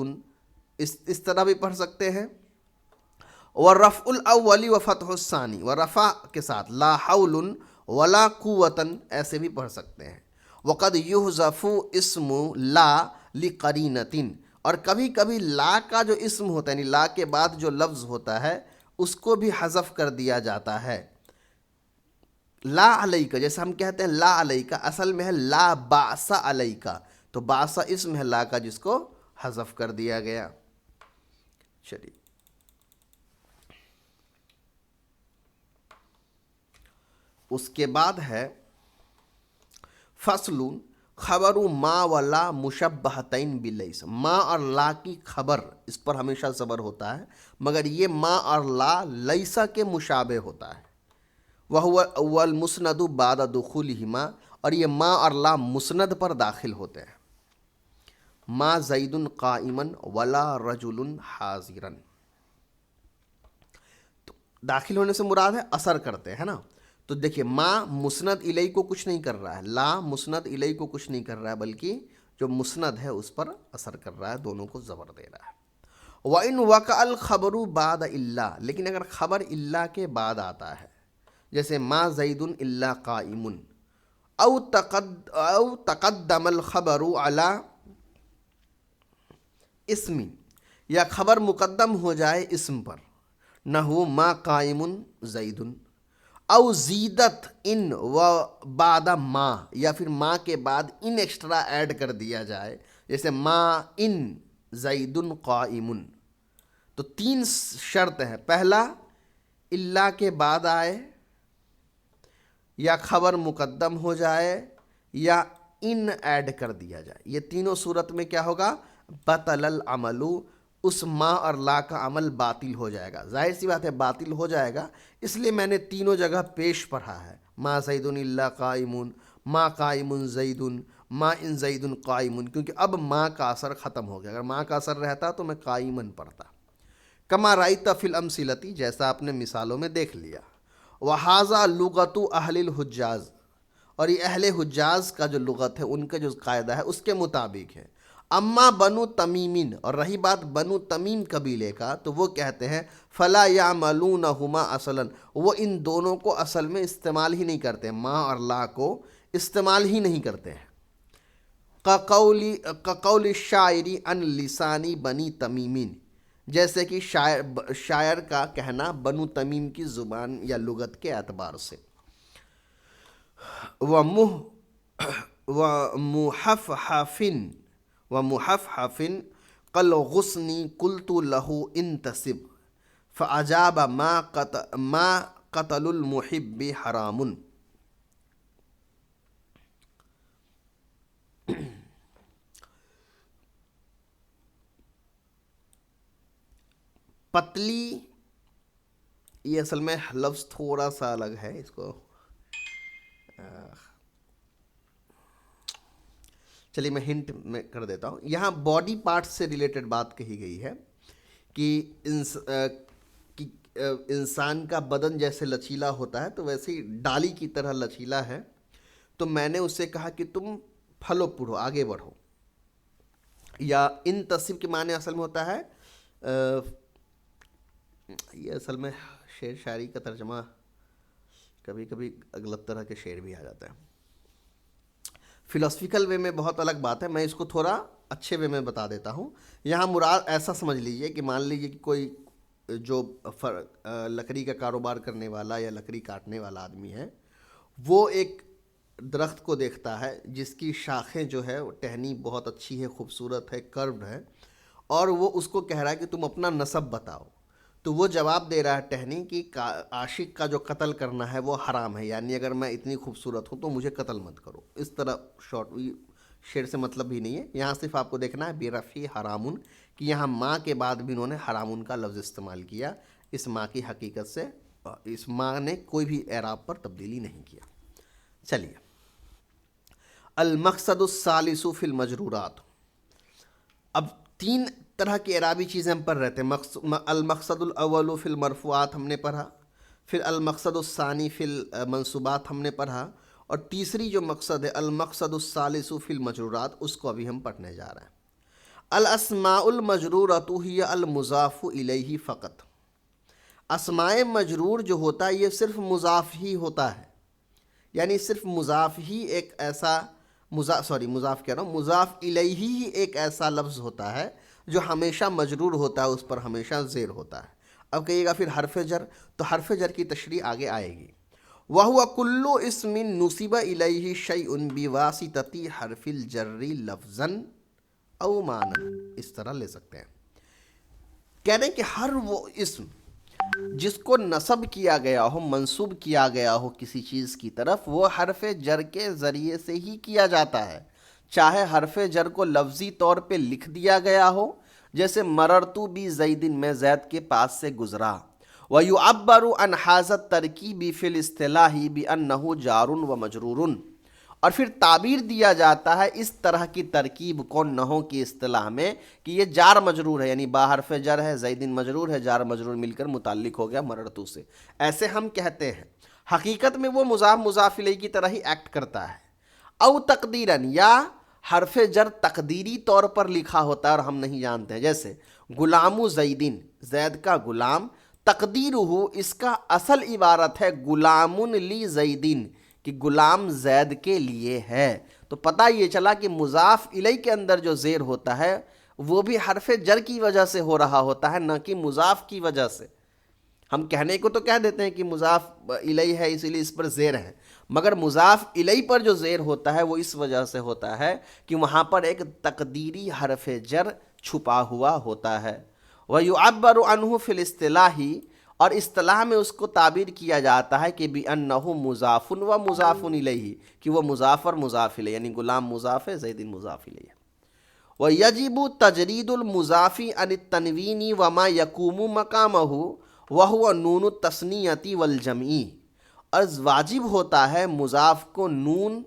اس طرح بھی پڑھ سکتے ہیں. ورفع الاول و فتح الثانی، و رفع کے ساتھ لا حول ولا قوت ایسے بھی پڑھ سکتے ہیں. وقد یحذف اسم لا لقرینۃ، اور کبھی کبھی لا کا جو اسم ہوتا ہے یعنی لا کے بعد جو لفظ ہوتا ہے اس کو بھی حذف کر دیا جاتا ہے. لا علیکہ، جیسے ہم کہتے ہیں لا علیکہ، اصل میں ہے لا باس علیکہ، تو باس اسم ہے لا کا جس کو حذف کر دیا گیا. چلیے اس کے بعد ہے فصل خبر ما و لا مشبہتین بلیس. ما اور لا کی خبر، اس پر ہمیشہ زبر ہوتا ہے مگر یہ ما اور لا لیسا کے مشابہ ہوتا ہے. وَهُوَ الْمُسْنَدُ بَعْدَ دُخُولِهِمَا، اور یہ ما اور لا مسند پر داخل ہوتے ہیں. ما زید قائما ولا رجل حاضرا، تو داخل ہونے سے مراد ہے اثر کرتے ہیں نا. تو دیکھیے ما مسند الیہ کو کچھ نہیں کر رہا ہے، لا مسند الیہ کو کچھ نہیں کر رہا ہے، بلکہ جو مسند ہے اس پر اثر کر رہا ہے، دونوں کو زبر دے رہا ہے. وَإِنْ وَقَعَ الْخَبَرُ بَعْدَ إِلَّا، لیکن اگر خبر الا کے بعد آتا ہے، جیسے ما زید الا قائم، او تقدم الخبر علی اسم، یا خبر مقدم ہو جائے اسم پر، نحو ما قائم زید، او زیدت ان و بعد ما، یا پھر ما کے بعد ان ایکسٹرا ایڈ کر دیا جائے، جیسے ما ان زید قائم۔ تو تین شرط ہیں، پہلا اللہ کے بعد آئے، یا خبر مقدم ہو جائے، یا ان ایڈ کر دیا جائے۔ یہ تینوں صورت میں کیا ہوگا؟ بطل العمل، اس ما اور لا کا عمل باطل ہو جائے گا۔ ظاہر سی بات ہے باطل ہو جائے گا، اس لیے میں نے تینوں جگہ پیش پڑھا ہے، ما زید الا قائم، ما قائم زید، ما ان زید قائم، کیونکہ اب ما کا اثر ختم ہو گیا۔ اگر ما کا اثر رہتا تو میں قائمن پڑھتا۔ کما رأیت فی الامثلۃ، جیسا آپ نے مثالوں میں دیکھ لیا۔ وہذا لغت اہل الحجاز، اور یہ اہل حجاز کا جو لغت ہے، ان کا جو قاعدہ ہے اس کے مطابق ہے۔ اما بنو تمیمین، اور رہی بات بنو تمیم قبیلے کا، تو وہ کہتے ہیں فلا یعملونہما اصلا، وہ ان دونوں کو اصل میں استعمال ہی نہیں کرتے، ما اور لا کو استعمال ہی نہیں کرتے ہیں۔ کقول الشاعر عن لسانی بنی تمیمین، جیسے کہ شاعر کا کہنا بنو تمیم کی زبان یا لغت کے اعتبار سے۔ ومحفحف قل غصنی قلت له انتصب فأجاب ما قتل المحب حرام۔ پتلی، یہ اصل میں لفظ تھوڑا سا الگ ہے، اس کو چلیے میں ہنٹ میں کر دیتا ہوں۔ یہاں باڈی پارٹ سے ریلیٹڈ بات کہی گئی ہے کہ انسان کا بدن جیسے لچیلا ہوتا ہے تو ویسے ہی ڈالی کی طرح لچیلا ہے، تو میں نے اس سے کہا کہ تم پھلو پھوڑو، آگے بڑھو۔ یا ان تصب کے معنی اصل میں ہوتا ہے، یہ اصل میں شعر شاعری کا ترجمہ کبھی کبھی غلط طرح کے شعر بھی آ جاتا ہے۔ فلاسفیکل وے میں بہت الگ بات ہے، میں اس کو تھوڑا اچھے وے میں بتا دیتا ہوں۔ یہاں مراد ایسا سمجھ لیجئے کہ مان لیجئے کہ کوئی جو لکڑی کا کاروبار کرنے والا یا لکڑی کاٹنے والا آدمی ہے، وہ ایک درخت کو دیکھتا ہے جس کی شاخیں جو ہے ٹہنی بہت اچھی ہے، خوبصورت ہے، کروڈ ہے، اور وہ اس کو کہہ رہا ہے کہ تم اپنا نسب بتاؤ۔ تو وہ جواب دے رہا ہے ٹہنی کہ عاشق کا جو قتل کرنا ہے وہ حرام ہے، یعنی اگر میں اتنی خوبصورت ہوں تو مجھے قتل مت کرو۔ اس طرح شارٹ شعر سے مطلب بھی نہیں ہے، یہاں صرف آپ کو دیکھنا ہے برفی حرامن، کہ یہاں ماں کے بعد بھی انہوں نے حرامن کا لفظ استعمال کیا۔ اس ماں کی حقیقت سے اس ماں نے کوئی بھی اعراب پر تبدیلی نہیں کیا۔ چلیے، المقصد الثالث فی المجرورات۔ اب تین طرح کی اعرابی چیزیں ہم پڑھ رہے تھے۔ المقصد الاول فی المرفوعات ہم نے پڑھا، پھر المقصد الثانی فی المنصوبات ہم نے پڑھا، اور تیسری جو مقصد ہے المقصد الثالث فی المجرورات، اس کو ابھی ہم پڑھنے جا رہے ہیں۔ الاسماء المجرورۃ ہی المضاف الیہ فقط۔ اسماء مجرور جو ہوتا ہے یہ صرف مضاف ہی ہوتا ہے، یعنی صرف مضاف ہی ایک ایسا مضاف الیہ ہی ایک ایسا لفظ ہوتا ہے جو ہمیشہ مجرور ہوتا ہے، اس پر ہمیشہ زیر ہوتا ہے۔ اب کہیے گا پھر حرف جر، تو حرف جر کی تشریح آگے آئے گی۔ وَهُوَ كُلُّ اسم نُصِبَ إِلَيْهِ شَيْءٌ بِوَاسِطَةِ حرف الجر لفظاً او معنی، اس طرح لے سکتے ہیں۔ کہہ رہے ہیں کہ ہر وہ اسم جس کو نصب کیا گیا ہو، منسوب کیا گیا ہو کسی چیز کی طرف، وہ حرف جر کے ذریعے سے ہی کیا جاتا ہے، چاہے حرف جر کو لفظی طور پہ لکھ دیا گیا ہو، جیسے مررتو بی زیدن، میں زید کے پاس سے گزرا، وَيُعَبَّرُ عَنْ هَذَا التَّرْكِيبِ فِي الْاصْطِلَاحِ بِأَنَّهُ جَارٌ وَمَجْرُورٌ، اور پھر تعبیر دیا جاتا ہے اس طرح کی ترکیب کو نحو کی اصطلاح میں کہ یہ جار مجرور ہے، یعنی با حرف جر ہے، زیدن مجرور ہے، جار مجرور مل کر متعلق ہو گیا مررتو سے، ایسے ہم کہتے ہیں۔ حقیقت میں وہ مضاف الیہ کی طرح ہی ایکٹ کرتا ہے۔ او تقدیراً، یا حرف جر تقدیری طور پر لکھا ہوتا ہے اور ہم نہیں جانتے ہیں، جیسے غلام زیدن، زید کا غلام، تقدیرہ اس کا اصل عبارت ہے غلام لی زیدن، کہ غلام زید کے لیے ہے۔ تو پتہ یہ چلا کہ مضاف الیہ کے اندر جو زیر ہوتا ہے وہ بھی حرف جر کی وجہ سے ہو رہا ہوتا ہے، نہ کہ مضاف کی وجہ سے۔ ہم کہنے کو تو کہہ دیتے ہیں کہ مضاف الیہ ہے اسی لیے اس پر زیر ہے، مگر مضاف الیہ پر جو زیر ہوتا ہے وہ اس وجہ سے ہوتا ہے کہ وہاں پر ایک تقدیری حرف جر چھپا ہوا ہوتا ہے۔ وَيُعَبَّرُ عَنْهُ فِي الْاصْطِلَاحِ، اور اصطلاح میں اس کو تعبیر کیا جاتا ہے کہ بِأَنَّهُ مُضَافٌ وَمُضَافٌ إِلَيْهِ، کہ وہ مضاف اور مضاف الیہ، یعنی غلام مضاف ہے، زید مضاف الیہ۔ وَيَجِبُ تَجْرِيدُ الْمُضَافِ عَنِ التَّنْوِينِ وَمَا يَقُومُ مَقَامَهُ وَهُوَ نُونُ التَّثْنِيَةِ وَالْجَمْعِ، اور واجب ہوتا ہے مضاف کو نون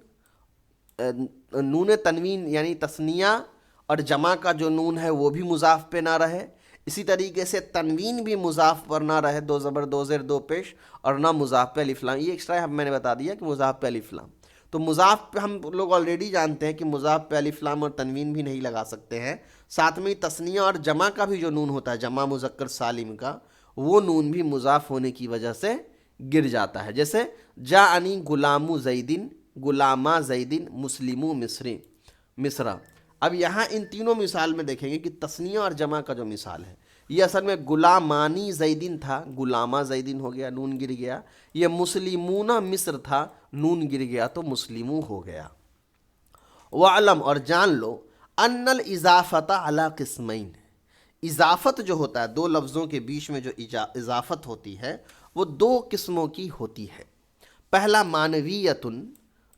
تنوین یعنی تثنیہ اور جمع کا جو نون ہے وہ بھی مضاف پہ نہ رہے، اسی طریقے سے تنوین بھی مضاف پر نہ رہے، دو زبر دو زیر دو پیش، اور نہ مضاف پہ الف لام۔ یہ ایکسٹرا میں نے بتا دیا کہ مضاف پہ الف لام، تو مضاف پہ ہم لوگ آلریڈی جانتے ہیں کہ مضاف پہ الف لام اور تنوین بھی نہیں لگا سکتے ہیں، ساتھ میں تثنیہ اور جمع کا بھی جو نون ہوتا ہے، جمع مذکر سالم کا، وہ نون بھی مضاف ہونے کی وجہ سے گر جاتا ہے، جیسے جاءنی غلام زیدن، غلامہ زیدن، مسلم مصر۔ اب یہاں ان تینوں مثال میں دیکھیں گے کہ تثنیہ اور جمع کا جو مثال ہے یہ اصل میں غلامانی زیدن تھا، غلامہ زیدن ہو گیا، نون گر گیا، یہ مسلمون مصر تھا، نون گر گیا تو مسلمو ہو گیا۔ وعلم، اور جان لو، ان الاضافۃ علی قسمین، اضافت جو ہوتا ہے دو لفظوں کے بیچ میں جو اضافت ہوتی ہے وہ دو قسموں کی ہوتی ہے۔ پہلا معنویتن،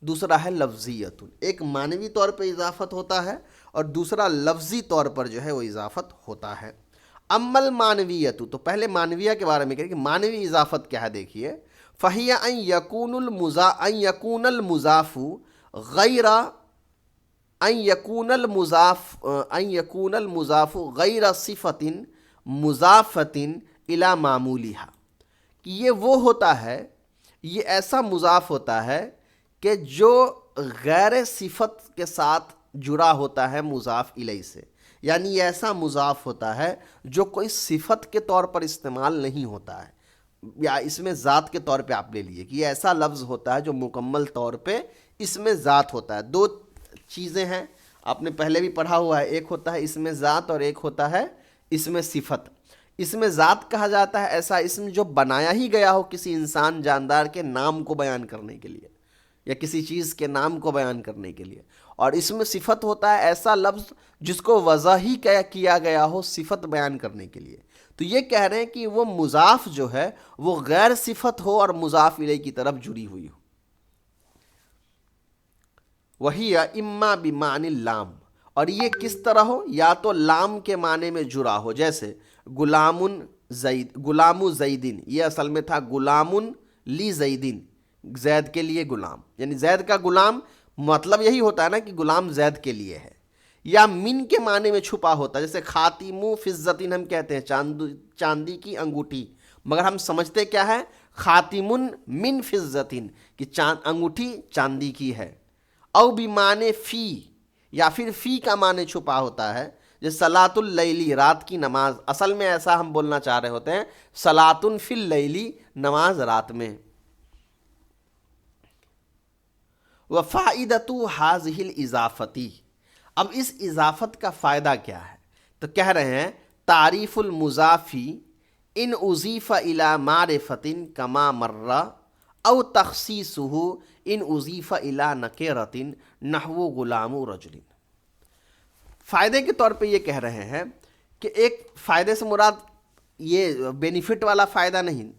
دوسرا ہے لفظیتن۔ ایک معنوی طور پہ اضافت ہوتا ہے اور دوسرا لفظی طور پر جو ہے وہ اضافت ہوتا ہے۔ اما المعنویت، تو پہلے معنویہ کے بارے میں کہیں کہ معنوی اضافت کیا ہے، دیکھیے فہی ان یکون المضاف غیر ان یکون المضاف غیر صفت مضافت الی معمولہا، کہ یہ وہ ہوتا ہے، یہ ایسا مضاف ہوتا ہے کہ جو غیر صفت کے ساتھ جڑا ہوتا ہے مضاف الیہ سے، یعنی یہ ایسا مضاف ہوتا ہے جو کوئی صفت کے طور پر استعمال نہیں ہوتا ہے، یا اس میں ذات کے طور پہ آپ لے لیجیے کہ یہ ایسا لفظ ہوتا ہے جو مکمل طور پہ اس میں ذات ہوتا ہے۔ دو چیزیں ہیں، آپ نے پہلے بھی پڑھا ہوا ہے، ایک ہوتا ہے اس میں ذات اور ایک ہوتا ہے اس میں صفت۔ اس میں ذات کہا جاتا ہے ایسا اسم جو بنایا ہی گیا ہو کسی انسان جاندار کے نام کو بیان کرنے کے لیے یا کسی چیز کے نام کو بیان کرنے کے لیے، اور اس میں صفت ہوتا ہے ایسا لفظ جس کو وضع ہی کیا گیا ہو صفت بیان کرنے کے لیے۔ تو یہ کہہ رہے ہیں کہ وہ مضاف جو ہے وہ غیر صفت ہو اور مضاف الیہ کی طرف جڑی ہوئی ہو۔ وہی اما بمعنی اللام، اور یہ کس طرح ہو، یا تو لام کے معنی میں جڑا ہو، جیسے غلام زیدن، یہ اصل میں تھا غلام لی زیدن، زید کے لیے غلام، یعنی زید کا غلام، مطلب یہی ہوتا ہے نا کہ غلام زید کے لیے ہے۔ یا من کے معنی میں چھپا ہوتا ہے، جیسے خاتم فضتن ہم کہتے ہیں چاندی کی انگوٹھی، مگر ہم سمجھتے کیا ہے خاتم من فضتن، کہ انگوٹھی چاندی کی ہے۔ او بمعنی فی، یا پھر فی کا معنی چھپا ہوتا ہے، جیسے صلاۃ اللیلی، رات کی نماز، اصل میں ایسا ہم بولنا چاہ رہے ہوتے ہیں صلاۃ فی اللیلی، نماز رات میں۔ وفائدۃ ھذہ الاضافۃ، اب اس اضافت کا فائدہ کیا ہے، تو کہہ رہے ہیں تعریف المضاف ان اضیف الی معرفۃ کما مر، او تخصیصہ ان اضیف الی نکرۃ نحو غلام رجل۔ فائدے کے طور پہ یہ کہہ رہے ہیں کہ ایک فائدے سے مراد یہ بینیفٹ والا فائدہ نہیں،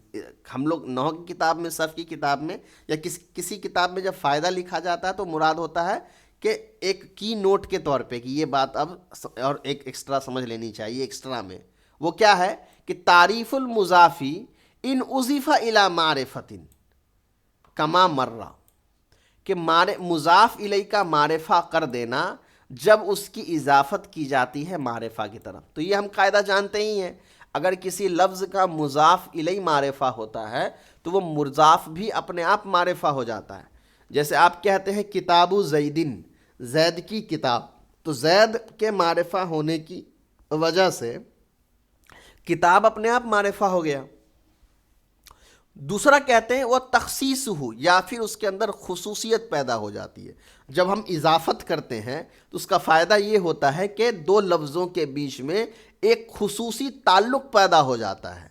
ہم لوگ نحو کی کتاب میں، صرف کی کتاب میں، یا کسی کتاب میں جب فائدہ لکھا جاتا ہے تو مراد ہوتا ہے کہ ایک کی نوٹ کے طور پہ کہ یہ بات اب اور ایک ایکسٹرا سمجھ لینی چاہیے ایکسٹرا میں، وہ کیا ہے کہ تعریف المضافی ان اضیف الی معرفۃ کما مرہ، کہ مضاف الیہ کا معرفہ کر دینا جب اس کی اضافت کی جاتی ہے معرفہ کی طرف۔ تو یہ ہم قاعدہ جانتے ہی ہیں، اگر کسی لفظ کا مضاف الیہ معرفہ ہوتا ہے تو وہ مضاف بھی اپنے آپ معرفہ ہو جاتا ہے۔ جیسے آپ کہتے ہیں کتاب زیدن، زید کی کتاب، تو زید کے معرفہ ہونے کی وجہ سے کتاب اپنے آپ معرفہ ہو گیا۔ دوسرا کہتے ہیں وہ تخصیص ہو، یا پھر اس کے اندر خصوصیت پیدا ہو جاتی ہے۔ جب ہم اضافت کرتے ہیں تو اس کا فائدہ یہ ہوتا ہے کہ دو لفظوں کے بیچ میں ایک خصوصی تعلق پیدا ہو جاتا ہے۔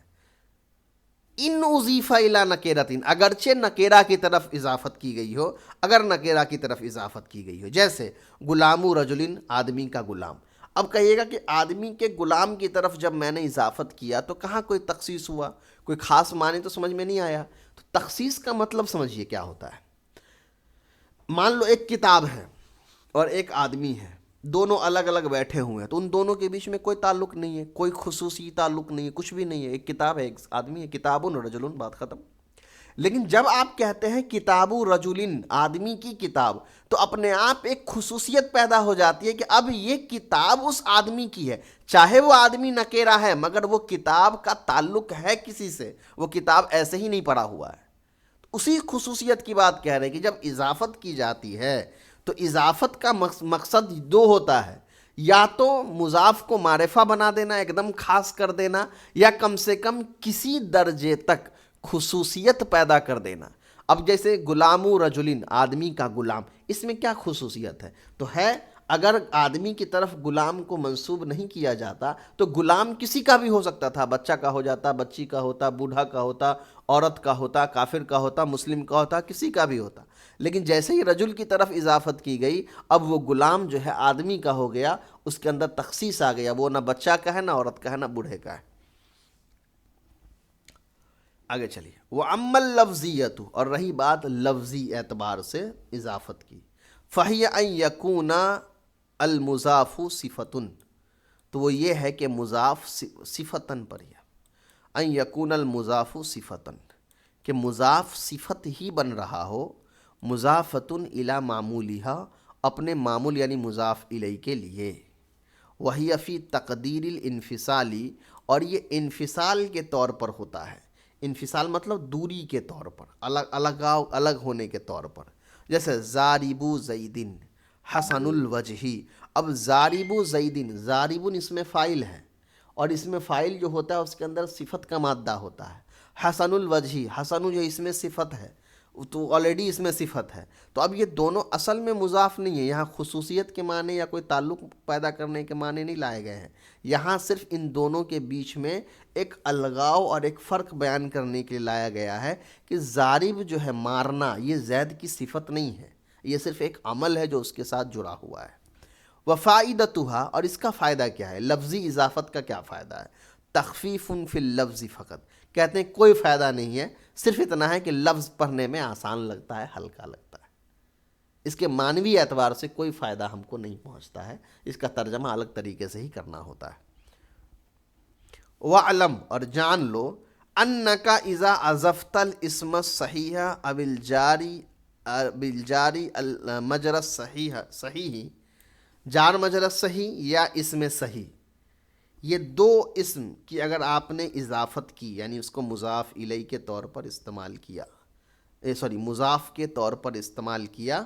ان اضیف الی نکیرتن، اگرچہ نکیرہ کی طرف اضافت کی گئی ہو، اگر نکیرہ کی طرف اضافت کی گئی ہو، جیسے غلام رجل، آدمی کا غلام۔ اب کہیے گا کہ آدمی کے غلام کی طرف جب میں نے اضافت کیا تو کہاں کوئی تخصیص ہوا، کوئی خاص معنی تو سمجھ میں نہیں آیا۔ تو تخصیص کا مطلب سمجھیے کیا ہوتا ہے۔ مان لو ایک کتاب ہے اور ایک آدمی ہے، دونوں الگ الگ بیٹھے ہوئے ہیں، تو ان دونوں کے بیچ میں کوئی تعلق نہیں ہے، کوئی خصوصی تعلق نہیں ہے، کچھ بھی نہیں ہے۔ ایک کتاب ہے، ایک آدمی ہے، کتاب رجل، بات ختم۔ لیکن جب آپ کہتے ہیں کتاب رجل، آدمی کی کتاب، تو اپنے آپ ایک خصوصیت پیدا ہو جاتی ہے کہ اب یہ کتاب اس آدمی کی ہے، چاہے وہ آدمی نکیرہ ہے مگر وہ کتاب کا تعلق ہے کسی سے، وہ کتاب ایسے ہی نہیں پڑھا ہوا ہے۔ اسی خصوصیت کی بات کہہ رہے ہیں کہ جب اضافت کی جاتی ہے تو اضافت کا مقصد دو ہوتا ہے، یا تو مضاف کو معرفہ بنا دینا، ایک دم خاص کر دینا، یا کم سے کم کسی درجے تک خصوصیت پیدا کر دینا۔ اب جیسے غلام رجل، آدمی کا غلام، اس میں کیا خصوصیت ہے؟ تو ہے اگر آدمی کی طرف غلام کو منسوب نہیں کیا جاتا تو غلام کسی کا بھی ہو سکتا تھا، بچہ کا ہو جاتا، بچی کا ہوتا، بوڑھا کا ہوتا، عورت کا ہوتا، کافر کا ہوتا، مسلم کا ہوتا، کسی کا بھی ہوتا۔ لیکن جیسے ہی رجل کی طرف اضافت کی گئی، اب وہ غلام جو ہے آدمی کا ہو گیا، اس کے اندر تخصیص آ گیا، وہ نہ بچہ کا ہے، نہ عورت کا ہے، نہ بوڑھے کا ہے۔ آگے چلیے، وَأَمَّا اللَّفْظِيَّةُ، اور رہی بات لفظی اعتبار سے اضافت کی، فَهِيَ أَن يَكُونَ الْمُضَافُ صِفَةٌ، تو وہ یہ ہے کہ مضاف صفتاً پر ہے، ان یکون المضاف صفتاً، کہ مضاف صفت ہی بن رہا ہو، مضافتن الی معمولہا، اپنے معمول یعنی مضاف الی کے لیے، وہی فی تقدیر الانفصالی، اور یہ انفصال کے طور پر ہوتا ہے۔ انفصال مطلب دوری کے طور پر، الگ ہونے کے طور پر، جیسے ضارب زیدن حسن الوجہی۔ اب ضارب زیدن، ضارب اس میں فاعل ہے، اور اس میں فاعل جو ہوتا ہے اس کے اندر صفت کا مادہ ہوتا ہے۔ حسن الوجہی، حسن جو اس میں صفت ہے، تو آلریڈی اس میں صفت ہے، تو اب یہ دونوں اصل میں مضاف نہیں ہے، یہاں خصوصیت کے معنی یا کوئی تعلق پیدا کرنے کے معنی نہیں لائے گئے ہیں، یہاں صرف ان دونوں کے بیچ میں ایک الغاؤ اور ایک فرق بیان کرنے کے لیے لایا گیا ہے کہ ضارب جو ہے مارنا، یہ زید کی صفت نہیں ہے، یہ صرف ایک عمل ہے جو اس کے ساتھ جڑا ہوا ہے۔ وفائدتها، اور اس کا فائدہ کیا ہے؟ لفظی اضافت کا کیا فائدہ ہے؟ تخفیف فی اللفظ فقط، کہتے ہیں کوئی فائدہ نہیں ہے، صرف اتنا ہے کہ لفظ پڑھنے میں آسان لگتا ہے، ہلکا لگتا ہے، اس کے معنوی اعتبار سے کوئی فائدہ ہم کو نہیں پہنچتا ہے، اس کا ترجمہ الگ طریقے سے ہی کرنا ہوتا ہے۔ وَعْلَمْ، اور جان لو، أَنَّكَ إِذَا عَزَفْتَ الْإِسْمَ الصَّحِيحَ بالجاری المجرى صحیح، جار مجرى صحیح یا اسم صحیح، یہ دو اسم کی اگر آپ نے اضافت کی، یعنی اس کو مضاف الیہ کے طور پر استعمال کیا، مضاف کے طور پر استعمال کیا،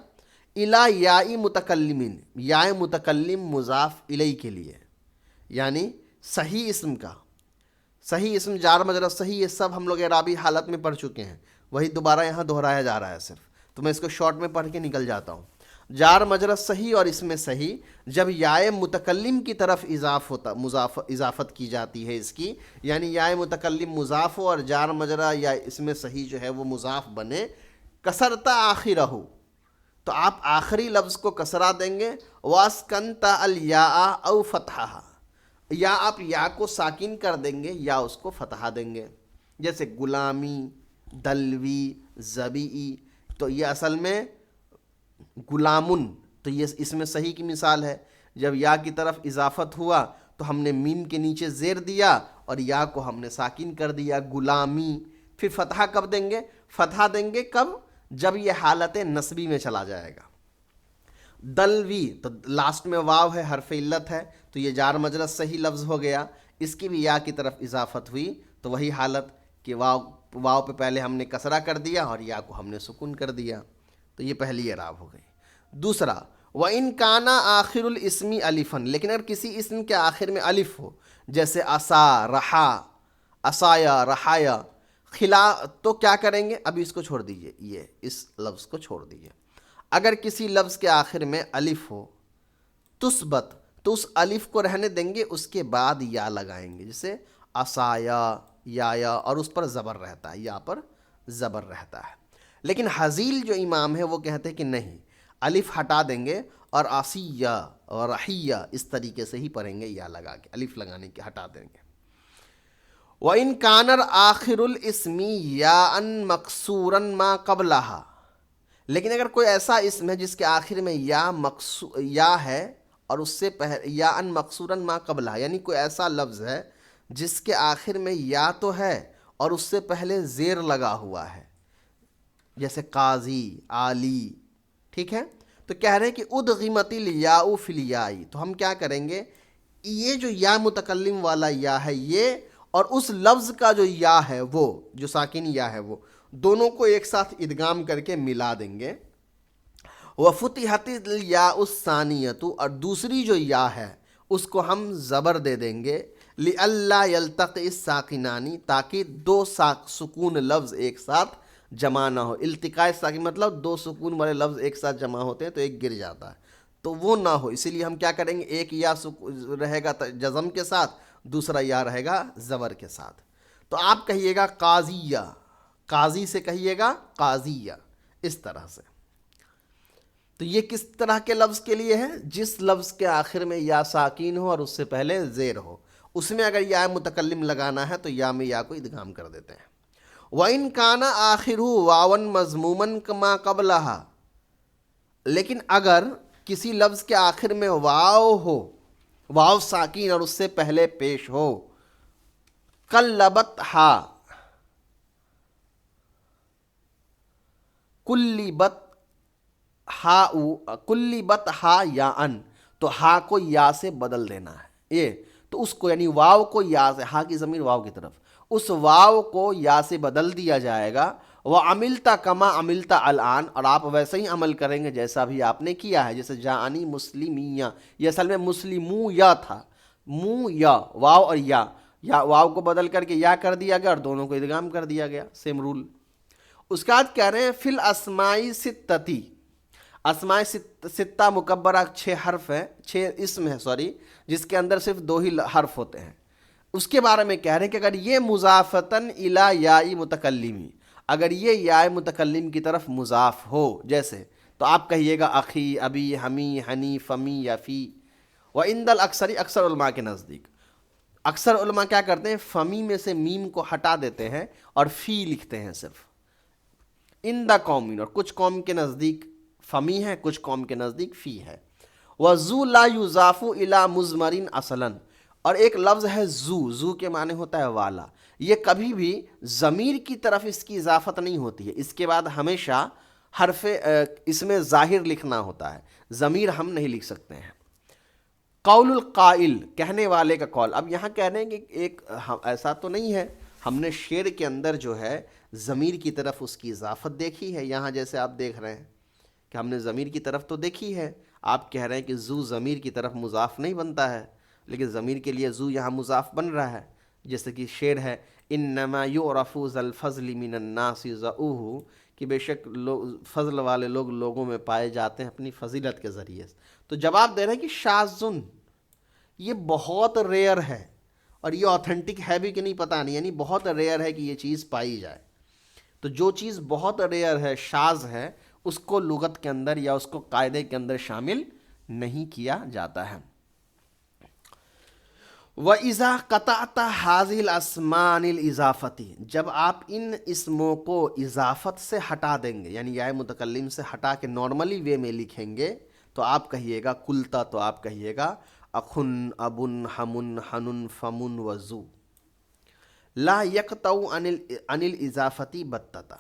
الی یاء متکلمین، یاء متکلم مضاف الیہ کے لیے، یعنی صحیح اسم کا، صحیح اسم جار مجرى صحیح، یہ سب ہم لوگ اعرابی حالت میں پڑھ چکے ہیں، وہی دوبارہ یہاں دہرایا جا رہا ہے صرف، تو میں اس کو شارٹ میں پڑھ کے نکل جاتا ہوں۔ جار مجرى صحیح اور اس میں صحیح، جب یاء متکلم کی طرف اضافت کی جاتی ہے اس کی، یعنی یاء متکلم مضاف ہو اور جار مجرى یا اس میں صحیح جو ہے وہ مضاف بنے، کسرتا آخرہ، تو آپ آخری لفظ کو کسرہ دیں گے، واسکنت الیاء او فتحہ، یا آپ یا کو ساکن کر دیں گے یا اس کو فتحہ دیں گے، جیسے غلامی، دلوی، زبیعی، تو یہ اصل میں غلامن، تو یہ اس میں صحیح کی مثال ہے، جب یا کی طرف اضافت ہوا تو ہم نے میم کے نیچے زیر دیا اور یا کو ہم نے ساکن کر دیا، غلامی۔ پھر فتحہ کب دیں گے؟ فتحہ دیں گے کب؟ جب یہ حالت نصبی میں چلا جائے گا۔ دلوی، تو لاسٹ میں واو ہے، حرف علت ہے، تو یہ جار مجرى صحیح لفظ ہو گیا، اس کی بھی یا کی طرف اضافت ہوئی تو وہی حالت کہ واو پہ پہلے ہم نے کسرہ کر دیا اور یا کو ہم نے سکون کر دیا، تو یہ پہلی اعراب ہو گئی۔ دوسرا، وَإِن كَانَ آخِرُ الْإِسْمِ أَلِفًا، لیکن اگر کسی اسم کے آخر میں الف ہو، جیسے عصا، رحا، عصایا، رحایا، خلا، تو کیا کریں گے؟ ابھی اس کو چھوڑ دیجئے، یہ اس لفظ کو چھوڑ دیجئے. اگر کسی لفظ کے آخر میں الف ہو تثبت، تو اس الف کو رہنے دیں گے، اس کے بعد یا لگائیں گے، جیسے عصایا، یا، اور اس پر زبر رہتا ہے، یا پر زبر رہتا ہے. لیکن حزیل جو امام ہے وہ کہتے ہیں کہ نہیں، الف ہٹا دیں گے اور عصیہ اور رحیہ اس طریقے سے ہی پڑھیں گے، یا لگا کے، الف لگانے کے ہٹا دیں گے. وَإِن كَانَ آخِرُ الْإِسْمِ يَاءً مَكْسُورًا مَا قَبْلَهَا، لیکن اگر کوئی ایسا اسم ہے جس کے آخر میں یا ہے اور اس سے یاءً مقصوراً ما قبلہ، یعنی کوئی ایسا لفظ ہے جس کے آخر میں یا تو ہے اور اس سے پہلے زیر لگا ہوا ہے، جیسے قاضی، عالی، ٹھیک ہے، تو کہہ رہے ہیں کہ ادغمت الیاء فی الیاء، تو ہم کیا کریں گے، یہ جو یا متکلم والا یا ہے یہ، اور اس لفظ کا جو یا ہے وہ جو ساکن یا ہے وہ دونوں کو ایک ساتھ ادغام کر کے ملا دیں گے. وَفُتِحَتِ الْيَاءُ الثَّانِيَةُ، اور دوسری جو یا ہے اس کو ہم زبر دے دیں گے، لِأَلَّا يَلْتَقِئِ السَّاكِنَانِ، تاکہ دو سکون لفظ ایک ساتھ جمع نہ ہو. التقاء ساکن مطلب دو سکون والے لفظ ایک ساتھ جمع ہوتے ہیں تو ایک گر جاتا ہے، تو وہ نہ ہو، اسی لیے ہم کیا کریں گے، ایک یا رہے گا جزم کے ساتھ، دوسرا یا رہے گا زبر کے ساتھ. تو آپ کہیے گا قاضیہ، قاضی سے کہیے گا قاضیہ، اس طرح سے. تو یہ کس طرح کے لفظ کے لیے ہے؟ جس لفظ کے آخر میں یا ساکین ہو اور اس سے پہلے زیر ہو، اس میں اگر یا متکلم لگانا ہے تو یا میں یا کو ادغام کر دیتے ہیں. وَإِن كَانَ آخِرُهُ وَاوًا مَضْمُومًا كَمَا قَبْلَهَا، لیکن اگر کسی لفظ کے آخر میں واو ہو، واو ساکین اور اس سے پہلے پیش ہو، قلبت ہا، کلبت کلبت ہا یا ان، تو ہا کو یا سے بدل دینا ہے. یہ تو اس کو یعنی واو کو یا سے، ہا کی ضمیر واو کی طرف، اس واو کو یا سے بدل دیا جائے گا. وَعَمِلْتَ كَمَا عَمِلْتَ الْآن، اور آپ ویسے ہی عمل کریں گے جیسا بھی آپ نے کیا ہے، جیسے جاءنی مسلمیہ، یہ اصل میں مسلمو یا تھا، مو یا، واو اور یا واو کو بدل کر کے یا کر دیا گیا اور دونوں کو ادغام کر دیا گیا، سیم رول. اس کے بعد کہہ رہے ہیں فی الاسماء ستتی، اسماء ستہ مکبرہ 6 حرف ہیں، 6 اسم ہے جس کے اندر صرف 2 ہی حرف ہوتے ہیں. اس کے بارے میں کہہ رہے ہیں کہ اگر یہ مضافتن الی یاء متکلمی، اگر یہ یا متکلم کی طرف مضاف ہو، جیسے تو آپ کہیے گا اخی، ابی، ہمی، ہنی، فمی یا فی. وعند الاکثر، اکثر علماء کے نزدیک، اکثر علماء کیا کرتے ہیں، فمی میں سے میم کو ہٹا دیتے ہیں اور فی لکھتے ہیں صرف. ان دا قومین، اور کچھ قوم کے نزدیک فمی ہے، کچھ قوم کے نزدیک فی ہے. وَذُو لَا يُضَافُ إِلَىٰ مُضْمَرٍ اصلاً، اور ایک لفظ ہے زو کے معنی ہوتا ہے والا، یہ کبھی بھی ضمیر کی طرف اس کی اضافت نہیں ہوتی ہے، اس کے بعد ہمیشہ حرف اس میں ظاہر لکھنا ہوتا ہے، ضمیر ہم نہیں لکھ سکتے ہیں. قول القائل، کہنے والے کا قول. اب یہاں کہہ رہے ہیں کہ ایک ایسا تو نہیں ہے، ہم نے شعر کے اندر جو ہے ضمیر کی طرف اس کی اضافت دیکھی ہے، یہاں جیسے آپ دیکھ رہے ہیں کہ ہم نے ضمیر کی طرف تو دیکھی ہے. آپ کہہ رہے ہیں کہ زو ضمیر کی طرف مضاف نہیں بنتا ہے، لیکن ضمیر کے لیے زو یہاں مضاف بن رہا ہے، جیسے کہ شعر ہے انما یعرف ذا الفضل من الناس ذؤہ، کہ بے شک فضل والے لوگ لوگوں میں پائے جاتے ہیں اپنی فضیلت کے ذریعے سے. تو جواب دے رہے ہیں کہ شاذن، یہ بہت ریئر ہے، اور یہ آتھینٹک ہے بھی کہ نہیں پتہ نہیں، یعنی بہت ریئر ہے کہ یہ چیز پائی جائے. تو جو چیز بہت ریئر ہے، شاذ ہے، اس کو لغت کے اندر یا اس کو قاعدے کے اندر شامل نہیں کیا جاتا ہے. وَإِذَا قَطَعْتَ هَذِهِ الْأَسْمَاءَ عَنِ الْإِضَافَةِ، جب آپ ان اسموں کو اضافت سے ہٹا دیں گے، یعنی یا متکلم سے ہٹا کے نارملی وے میں لکھیں گے، تو آپ کہیے گا کلتا، تو آپ کہیے گا اخن، ابن، ہمن، حنن، فمن وزو. لا یقطع عن الاضافتی بتتا.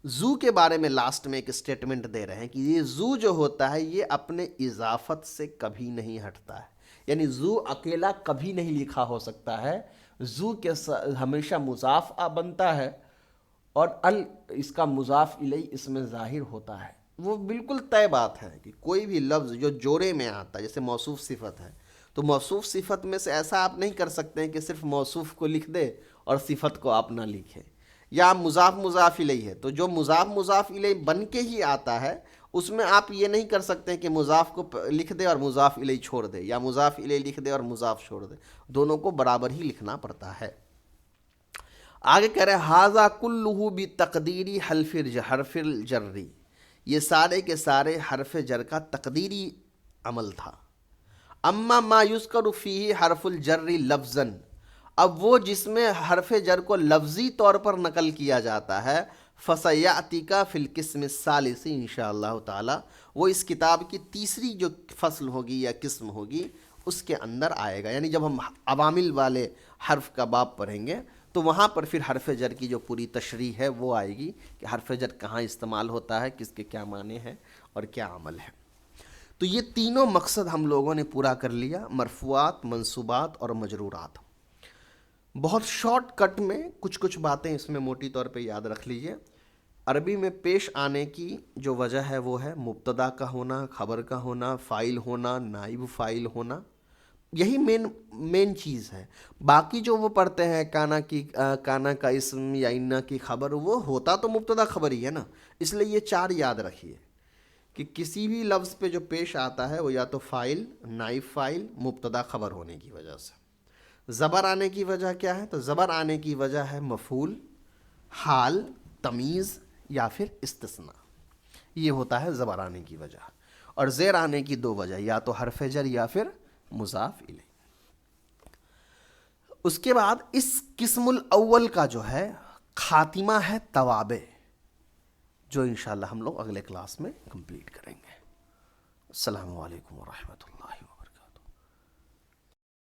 زو کے بارے میں لاسٹ میں ایک اسٹیٹمنٹ دے رہے ہیں کہ یہ زو جو ہوتا ہے یہ اپنے اضافت سے کبھی نہیں ہٹتا ہے، یعنی زو اکیلا کبھی نہیں لکھا ہو سکتا ہے، زو کے ہمیشہ مضاف بنتا ہے اور اس کا مضاف الیہ اس میں ظاہر ہوتا ہے. وہ بالکل طے بات ہے کہ کوئی بھی لفظ جو جوڑے میں آتا ہے، جیسے موصوف صفت ہے، تو موصوف صفت میں سے ایسا آپ نہیں کر سکتے ہیں کہ صرف موصوف کو لکھ دے اور صفت کو آپ نہ لکھیں، یا مضاف مضاف الیہ ہے تو جو مضاف مضاف الیہ بن کے ہی آتا ہے اس میں آپ یہ نہیں کر سکتے کہ مضاف کو لکھ دے اور مضاف الیہ چھوڑ دے، یا مضاف الیہ لکھ دے اور مضاف چھوڑ دے، دونوں کو برابر ہی لکھنا پڑتا ہے۔ آگے کہہ رہے ھذا کلہ بتقدیری حرف الجری، یہ سارے کے سارے حرف جر کا تقدیری عمل تھا۔ اما ما یذکر فیہ حرف الجر لفظا، اب وہ جس میں حرف جر کو لفظی طور پر نقل کیا جاتا ہے، فَسَيَأْتِكَ فِي الْقِسْمِ الثَّالِثِ انشاءاللہ تعالی، وہ اس کتاب کی تیسری جو فصل ہوگی یا قسم ہوگی اس کے اندر آئے گا، یعنی جب ہم عوامل والے حرف کا باب پڑھیں گے تو وہاں پر پھر حرف جر کی جو پوری تشریح ہے وہ آئے گی کہ حرف جر کہاں استعمال ہوتا ہے، کس کے کیا معنی ہیں اور کیا عمل ہے۔ تو یہ تینوں مقصد ہم لوگوں نے پورا کر لیا، مرفوعات، منصوبات اور مجرورات۔ بہت شارٹ کٹ میں کچھ باتیں اس میں موٹی طور پہ یاد رکھ لیجئے۔ عربی میں پیش آنے کی جو وجہ ہے وہ ہے مبتدا کا ہونا، خبر کا ہونا، فاعل ہونا، نائب فاعل ہونا، یہی مین چیز ہے۔ باقی جو وہ پڑھتے ہیں کانا کا اسم یا انا کی خبر، وہ ہوتا تو مبتدا خبر ہی ہے نا، اس لیے یہ چار یاد رکھیے کہ کسی بھی لفظ پہ جو پیش آتا ہے وہ یا تو فاعل، نائب فاعل، مبتدا خبر ہونے کی وجہ سے۔ زبر آنے کی وجہ کیا ہے؟ تو زبر آنے کی وجہ ہے مفعول، حال، تمیز یا پھر استثناء، یہ ہوتا ہے زبر آنے کی وجہ۔ اور زیر آنے کی دو وجہ، یا تو حرف جر یا پھر مضاف الیہ۔ اس کے بعد اس قسم الاول کا جو ہے خاتمہ ہے توابع، جو انشاءاللہ ہم لوگ اگلے کلاس میں کمپلیٹ کریں گے۔ السلام علیکم ورحمۃ اللہ۔